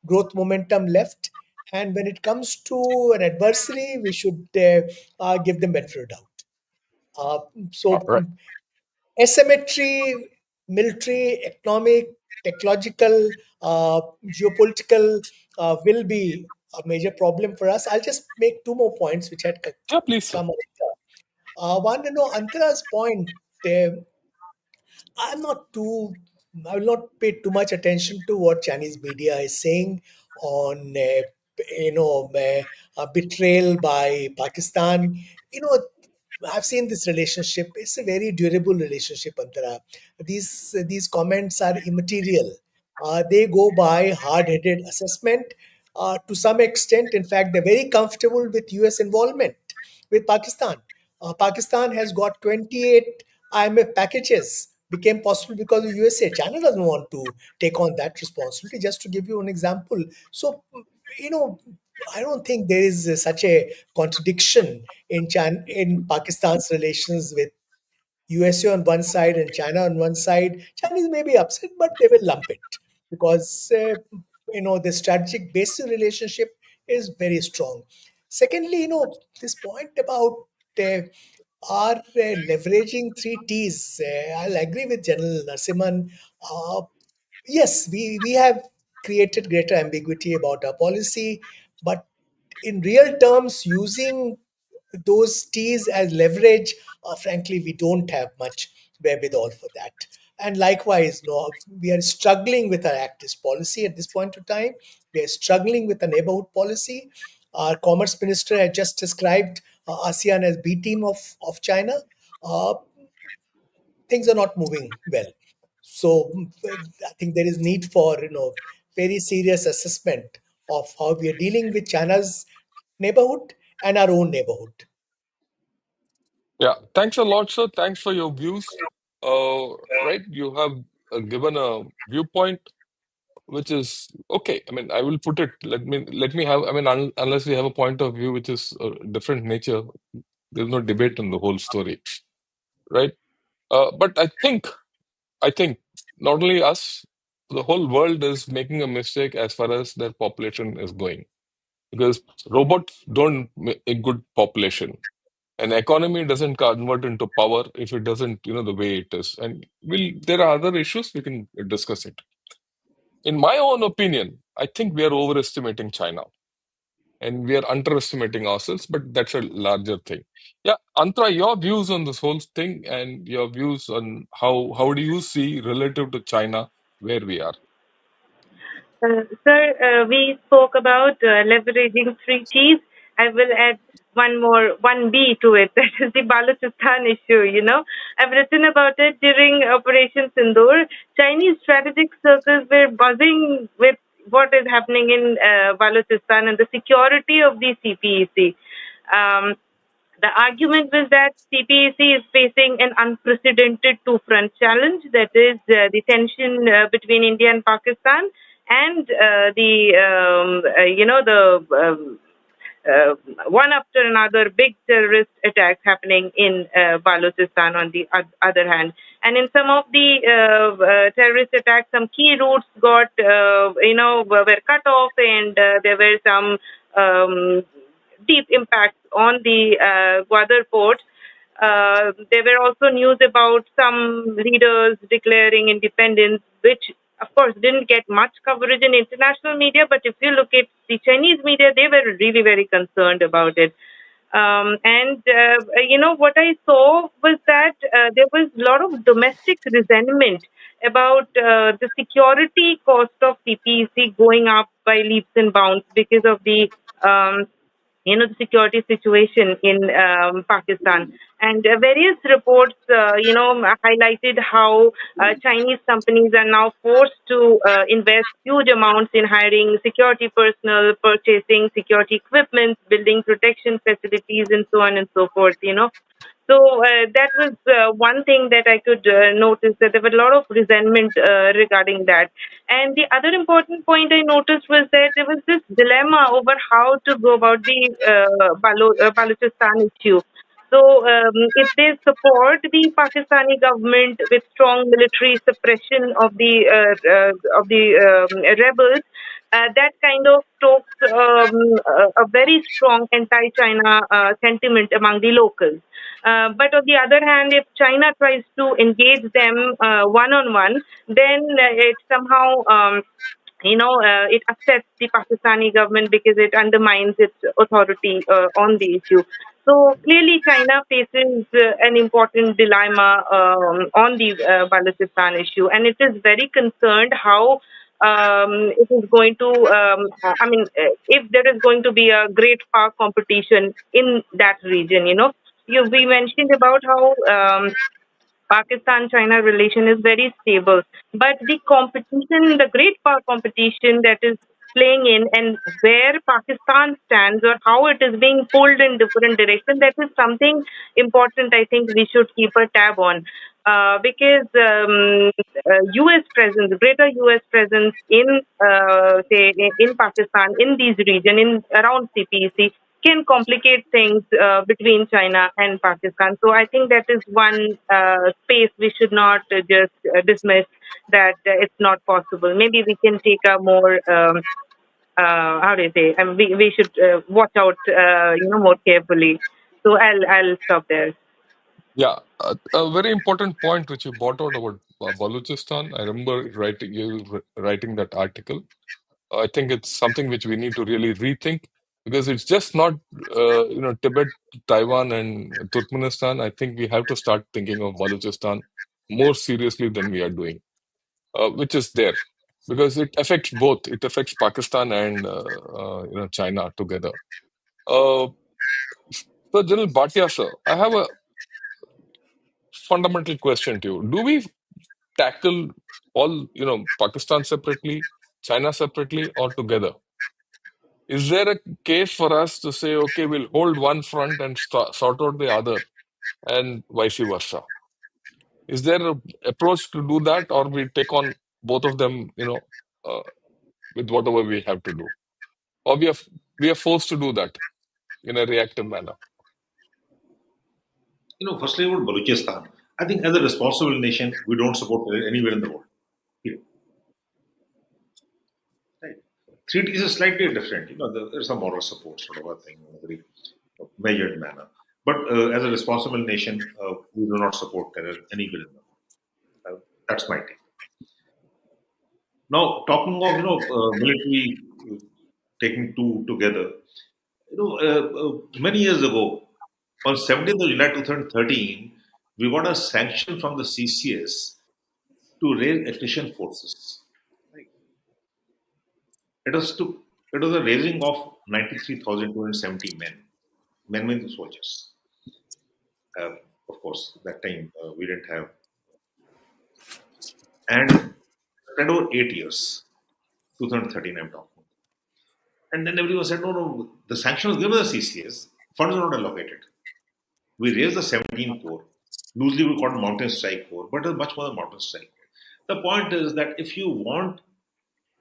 growth momentum left. And when it comes to an adversary, we should give them benefit of doubt. Uh, All so right. asymmetry, military, economic, technological, geopolitical will be a major problem for us. I'll just make two more points which had Yeah, please, sir. come later. One, Antara's point. Uh, I'm not too. I will not pay too much attention to what Chinese media is saying on, betrayal by Pakistan. You know, I've seen this relationship. It's a very durable relationship, Antara. These comments are immaterial. They go by hard-headed assessment. To some extent, in fact, they're very comfortable with U.S. involvement with Pakistan. Pakistan has got 28 IMF packages became possible because of USA. China doesn't want to take on that responsibility. Just to give you an example, so you know, I don't think there is such a contradiction in in Pakistan's relations with USA on one side and China on one side. Chinese may be upset, but they will lump it because the strategic basic relationship is very strong. Secondly, this point about are leveraging three T's. I'll agree with General Narasimhan. Uh, yes, we have created greater ambiguity about our policy, but in real terms, using those T's as leverage, frankly, we don't have much wherewithal for that. And likewise, no, we are struggling with our activist policy at this point of time. We are struggling with the neighborhood policy. Our commerce minister has just described ASEAN as B team of China. Uh, Things are not moving well. So I think there is need for very serious assessment of how we are dealing with China's neighborhood and our own neighborhood. Yeah, thanks a lot, sir. Thanks for your views. Right, you have given a viewpoint which is okay. I mean, I will put it. Let me have. I mean, unless we have a point of view which is different nature, there's no debate on the whole story, right? But I think not only us, the whole world is making a mistake as far as their population is going, because robots don't make a good population. An economy doesn't convert into power if it doesn't, the way it is. And there are other issues, we can discuss it. In my own opinion, I think we are overestimating China and we are underestimating ourselves, but that's a larger thing. Yeah, Antra, your views on this whole thing and your views on how do you see relative to China where we are? Sir, we spoke about leveraging three T's. I will add one B to it. That is the Balochistan issue. I've written about it during Operation Sindoor. Chinese strategic circles were buzzing with what is happening in Balochistan and the security of the CPEC. Um, the argument was that CPEC is facing an unprecedented two-front challenge, that is, the tension between India and Pakistan, and the one after another big terrorist attacks happening in Balochistan on the other hand. And in some of the terrorist attacks, some key routes were cut off, and there were some deep impacts on the Gwadar port. There were also news about some leaders declaring independence, which of course didn't get much coverage in international media. But if you look at the Chinese media, they were really very concerned about it. And what I saw was that there was a lot of domestic resentment about the security cost of CPEC going up by leaps and bounds because of um, the security situation in Pakistan. And various reports, highlighted how Chinese companies are now forced to invest huge amounts in hiring security personnel, purchasing security equipment, building protection facilities, and so on and so forth. So that was one thing that I could notice, that there was a lot of resentment regarding that. And the other important point I noticed was that there was this dilemma over how to go about the Balochistan issue. So, if they support the Pakistani government with strong military suppression of the rebels, that kind of stokes a very strong anti-China sentiment among the locals. But on the other hand, if China tries to engage them one on one, then it somehow it upsets the Pakistani government because it undermines its authority on the issue. So clearly, China faces an important dilemma on the Balochistan issue, and it is very concerned how it is going to. If there is going to be a great power competition in that region, we mentioned about how. Pakistan-China relation is very stable. But the competition, the great power competition that is playing in and where Pakistan stands or how it is being pulled in different directions, that is something important I think we should keep a tab on. Because U.S. presence, greater U.S. presence in, say, in Pakistan, in these region, in around CPEC, can complicate things between China and Pakistan. So I think that is one space we should not just dismiss that it's not possible. Maybe we can take a more how do you say? We should watch out, more carefully. So I'll stop there. Yeah, a very important point which you brought out about Balochistan. I remember writing that article. I think it's something which we need to really rethink because it's just not, Tibet, Taiwan, and Turkmenistan. I think we have to start thinking of Balochistan more seriously than we are doing, which is there because it affects both. It affects Pakistan and China together. Uh, so, General Bhatia, sir, I have a fundamental question to you. Do we tackle all, Pakistan separately, China separately, or together? Is there a case for us to say, okay, we'll hold one front and sort out the other, and vice versa? Is there an approach to do that, or we take on both of them, with whatever we have to do, or we are forced to do that in a reactive manner? Firstly about Balochistan, I think as a responsible nation, we don't support it anywhere in the world. Period. Right. Treaties is slightly different. There's some moral support sort of a thing in a very measured manner. But as a responsible nation, we do not support terror anywhere in the world. That's my take. Now, talking of military taking two together, many years ago, on 17th of July 2013, we got a sanction from the CCS to raise attrition forces. Right. It was to it was a raising of 93,270 men means soldiers. Uh, of course, that time we didn't have, and spread over 8 years, 2013. I'm talking. And then everyone said, no, no, the sanction was given to the CCS, funds are not allocated. We raised the 17 core. Loosely we call it Mountain Strike Corps, but it's much more than Mountain Strike Corps. The point is that if you want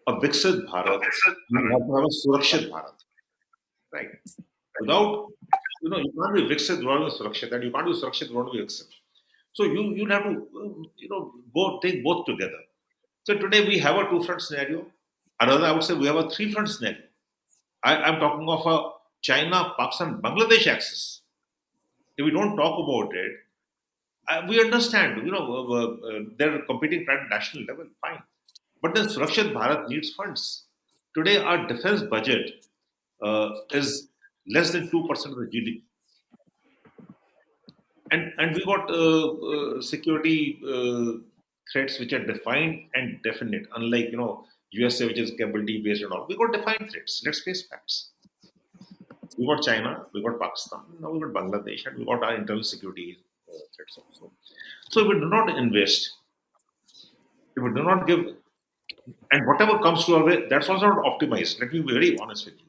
a Viksit Bharat, you have to have a Surakshit Bharat, right? Without, you can't be Viksit without being Surakshit, and you can't be Surakshit without being Viksit. So you'll have to, go take both together. So today we have a two-front scenario. Another, I would say we have a three-front scenario. I'm talking of a China, Pakistan, Bangladesh axis. If we don't talk about it, we understand, they're competing at national level, fine. But then Surakshit Bharat needs funds. Today, our defense budget is less than 2% of the GDP. And we got security threats which are defined and definite, unlike, USA, which is capability based and all. We got defined threats. Let's face facts. We got China, we got Pakistan, now we got Bangladesh, and we got our internal security threats also. So if we do not invest, if we do not give, and whatever comes to our way, that's also not optimized. Let me be very honest with you.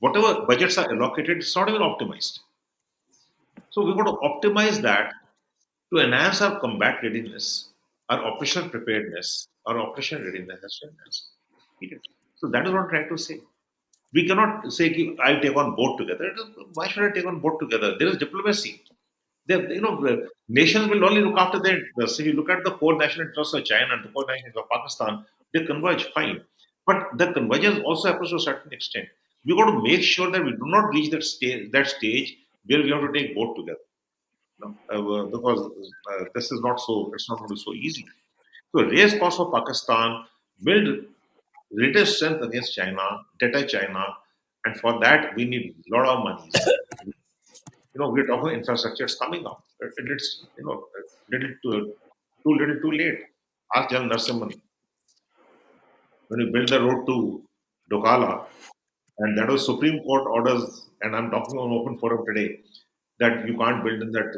Whatever budgets are allocated, it's not even optimized. So we've got to optimize that to enhance our combat readiness, our operational preparedness, our operational readiness has to enhance. Period. So that is what I'm trying to say. We cannot say, I'll take on both together. Why should I take on both together? There is diplomacy. The nations will only look after their interests. If you look at the core national interests of China and the core national interests of Pakistan, they converge fine. But the convergence also happens to a certain extent. We've got to make sure that we do not reach that stage where we have to take both together. Because this is not so, it's not going to be so easy. So raise costs for Pakistan, build relative strength against China, deter China, and for that we need a lot of monies. We're talking infrastructure is coming up. It's little too little, too late. Ask Jan Narasimhan when we built the road to Dokala, and that was Supreme Court orders, and I'm talking on open forum today that you can't build in that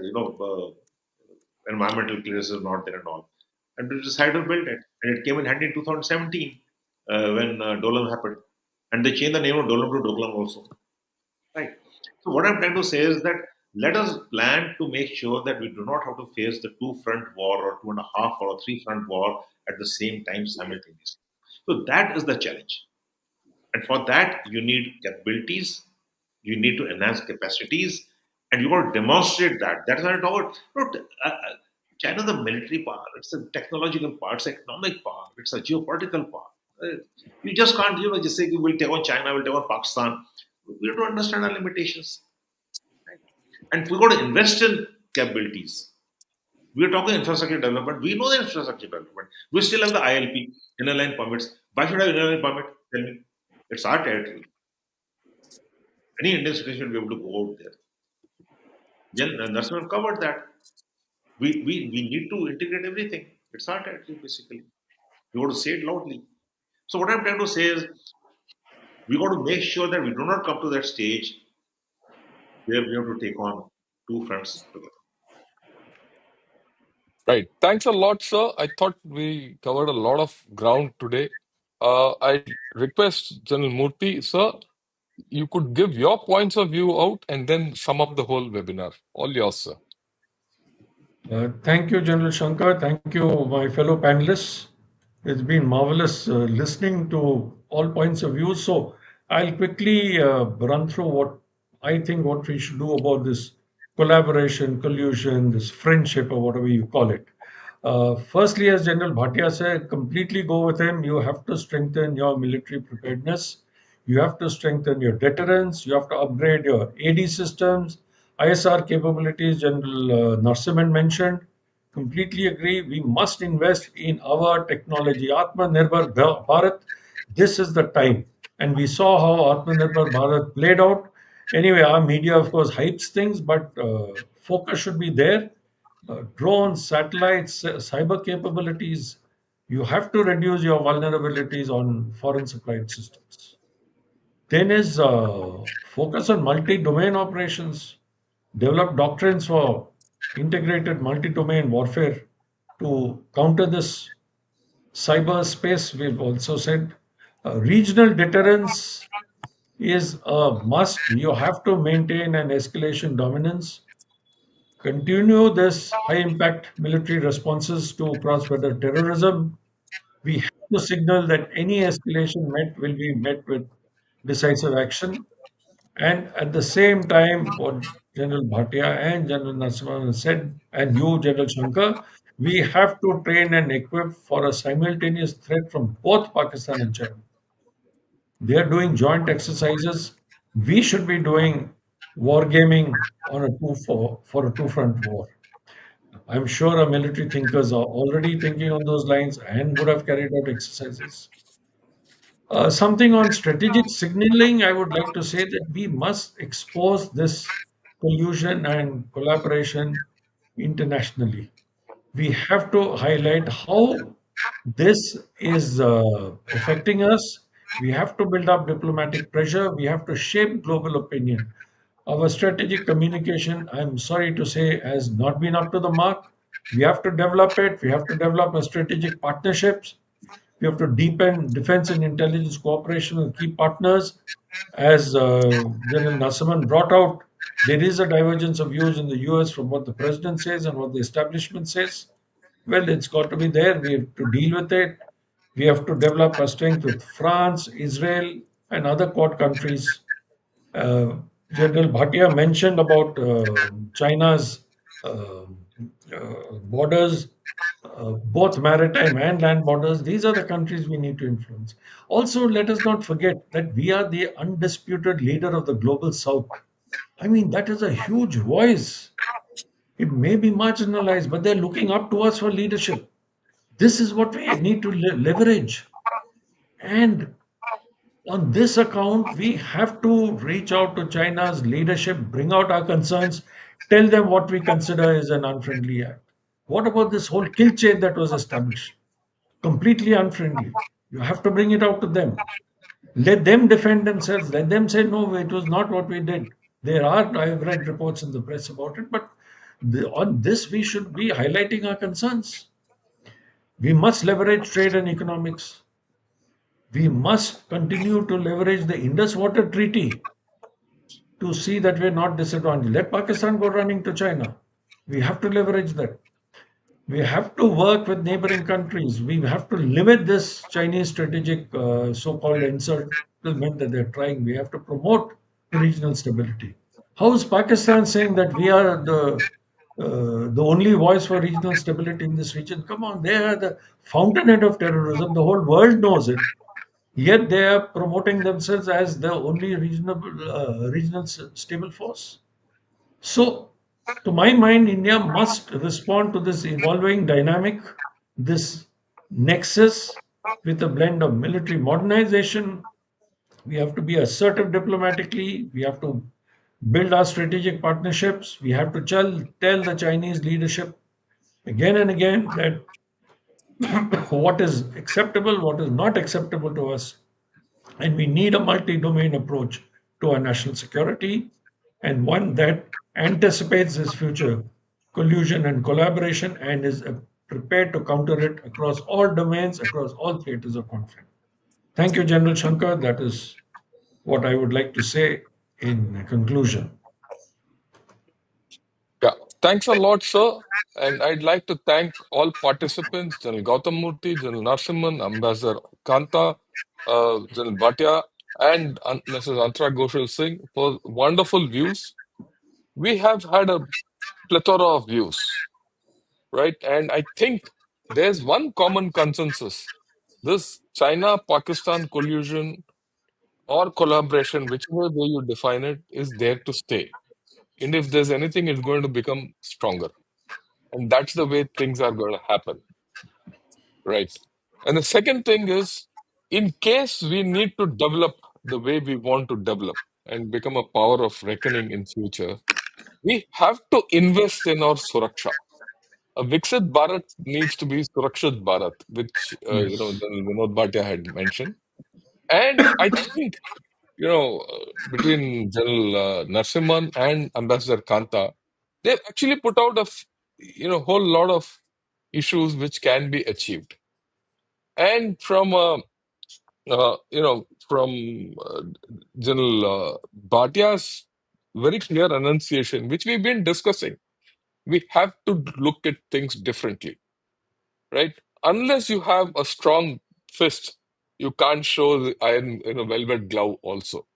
environmental clearance is not there and all. And we decided to build it. And it came in handy in 2017 when Dolan happened. And they changed the name of Dolan to Doklam also. Right. So what I'm trying to say is that let us plan to make sure that we do not have to face the two-front war or two and a half or a three-front war at the same time simultaneously. So that is the challenge. And for that, you need capabilities, you need to enhance capacities, and you got to demonstrate that. That's what I talk about. China is a military power, it's a technological power, it's an economic power, it's a geopolitical power. You just can't, just say we'll take on China, we'll take on Pakistan. We have to understand our limitations. Right? And we got to invest in capabilities. We are talking infrastructure development. We know the infrastructure development. We still have the ILP, inner line permits. Why should I have inner line permit? Tell me. It's our territory. Any Indian citizen should be able to go out there. Then Narasimhan covered that. We need to integrate everything. It's our territory, basically. We got to say it loudly. So what I'm trying to say is we got to make sure that we do not come to that stage where we have to take on two fronts together. Right. Thanks a lot, sir. I thought we covered a lot of ground today. I request General Murthy, sir, you could give your points of view out and then sum up the whole webinar. All yours, sir. Thank you, General Shankar. Thank you, my fellow panelists. It's been marvelous listening to all points of view. So I'll quickly run through what we should do about this collaboration, collusion, this friendship, or whatever you call it. Firstly, as General Bhatia said, completely go with him. You have to strengthen your military preparedness. You have to strengthen your deterrence. You have to upgrade your AD systems, ISR capabilities. General Narasimhan mentioned. Completely agree. We must invest in our technology. Atmanirbhar Bharat. This is the time. And we saw how Atmanirbhar Bharat played out. Anyway, our media, of course, hypes things, but focus should be there. Drones, satellites, cyber capabilities. You have to reduce your vulnerabilities on foreign supplied systems. Then is focus on multi-domain operations. Develop doctrines for integrated multi-domain warfare to counter this cyberspace. We've also said regional deterrence is a must. You have to maintain an escalation dominance. Continue this high impact military responses to cross border terrorism. We have to signal that any escalation will be met with decisive action. And at the same time, what General Bhatia and General Narasimhan said, and you, General Shankar, we have to train and equip for a simultaneous threat from both Pakistan and China. They are doing joint exercises. We should be doing wargaming on for a two-front war. I'm sure our military thinkers are already thinking on those lines and would have carried out exercises. Something on strategic signaling, I would like to say that we must expose this collusion and collaboration internationally. We have to highlight how this is affecting us. We have to build up diplomatic pressure. We have to shape global opinion. Our strategic communication, I'm sorry to say, has not been up to the mark. We have to develop it. We have to develop a strategic partnerships. We have to deepen defense and intelligence cooperation with key partners. As General Narasimhan brought out, there is a divergence of views in the US from what the president says and what the establishment says. Well, it's got to be there. We have to deal with it. We have to develop our strength with France, Israel, and other Quad countries. Uh, General Bhatia mentioned about China's uh, borders, both maritime and land borders. These are the countries we need to influence. Also, let us not forget that we are the undisputed leader of the global south. I mean, that is a huge voice. It may be marginalized, but they're looking up to us for leadership. This is what we need to leverage. And on this account, we have to reach out to China's leadership, bring out our concerns, tell them what we consider is an unfriendly act. What about this whole kill chain that was established? Completely unfriendly. You have to bring it out to them. Let them defend themselves. Let them say, no, it was not what we did. I've read reports in the press about it, but on this, we should be highlighting our concerns. We must leverage trade and economics. We must continue to leverage the Indus Water Treaty to see that we're not disadvantaged. Let Pakistan go running to China. We have to leverage that. We have to work with neighboring countries. We have to limit this Chinese strategic so-called encirclement that they're trying. We have to promote regional stability. How is Pakistan saying that we are the only voice for regional stability in this region? Come on, they are the fountainhead of terrorism. The whole world knows it. Yet they are promoting themselves as the only regional stable force. So, to my mind, India must respond to this evolving dynamic, this nexus with a blend of military modernization. We have to be assertive diplomatically. We have to build our strategic partnerships. We have to tell the Chinese leadership again and again that what is acceptable, what is not acceptable to us. And we need a multi domain approach to our national security and one that anticipates this future collusion and collaboration and is prepared to counter it across all domains, across all theaters of conflict. Thank you, General Shankar. That is what I would like to say in conclusion. Yeah, thanks a lot, sir. And I'd like to thank all participants, General Gautam Moorthy, General Nariman, Ambassador Kantha, General Bhatia, and Mrs. Antra Ghoshal Singh for wonderful views. We have had a plethora of views, right? And I think there's one common consensus. This China-Pakistan collusion or collaboration, whichever way you define it, is there to stay. And if there's anything, it's going to become stronger. And that's the way things are going to happen, right? And the second thing is, in case we need to develop the way we want to develop and become a power of reckoning in future, we have to invest in our Suraksha. A Viksit Bharat needs to be Surakshit Bharat, which Yes. General Vinod Bhatia had mentioned. And I think between General Narasimhan and Ambassador Kantha, they've actually put out whole lot of issues which can be achieved. And from General Bhatia's very clear enunciation, which we've been discussing, we have to look at things differently, right? Unless you have a strong fist, you can't show the iron in a velvet glove also.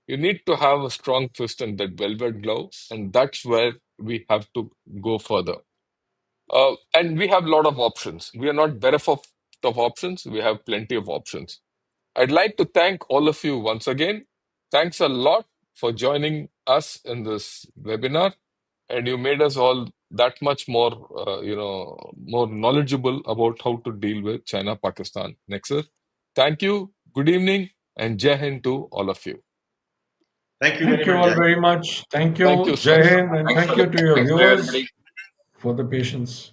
You need to have a strong fist and that velvet glove, and that's where we have to go further. And we have a lot of options. We are not bereft of options. We have plenty of options. I'd like to thank all of you once again. Thanks a lot for joining us in this webinar, and you made us all that much more, more knowledgeable about how to deal with China-Pakistan nexus. Thank you. Good evening, and Jai Hind to all of you. Thank you Thank very you much, all Jai. very much. Thank Thank you, you, sir. Jai Hind, and Thanks thank a you lot. to your Thanks to viewers everybody. for the patience.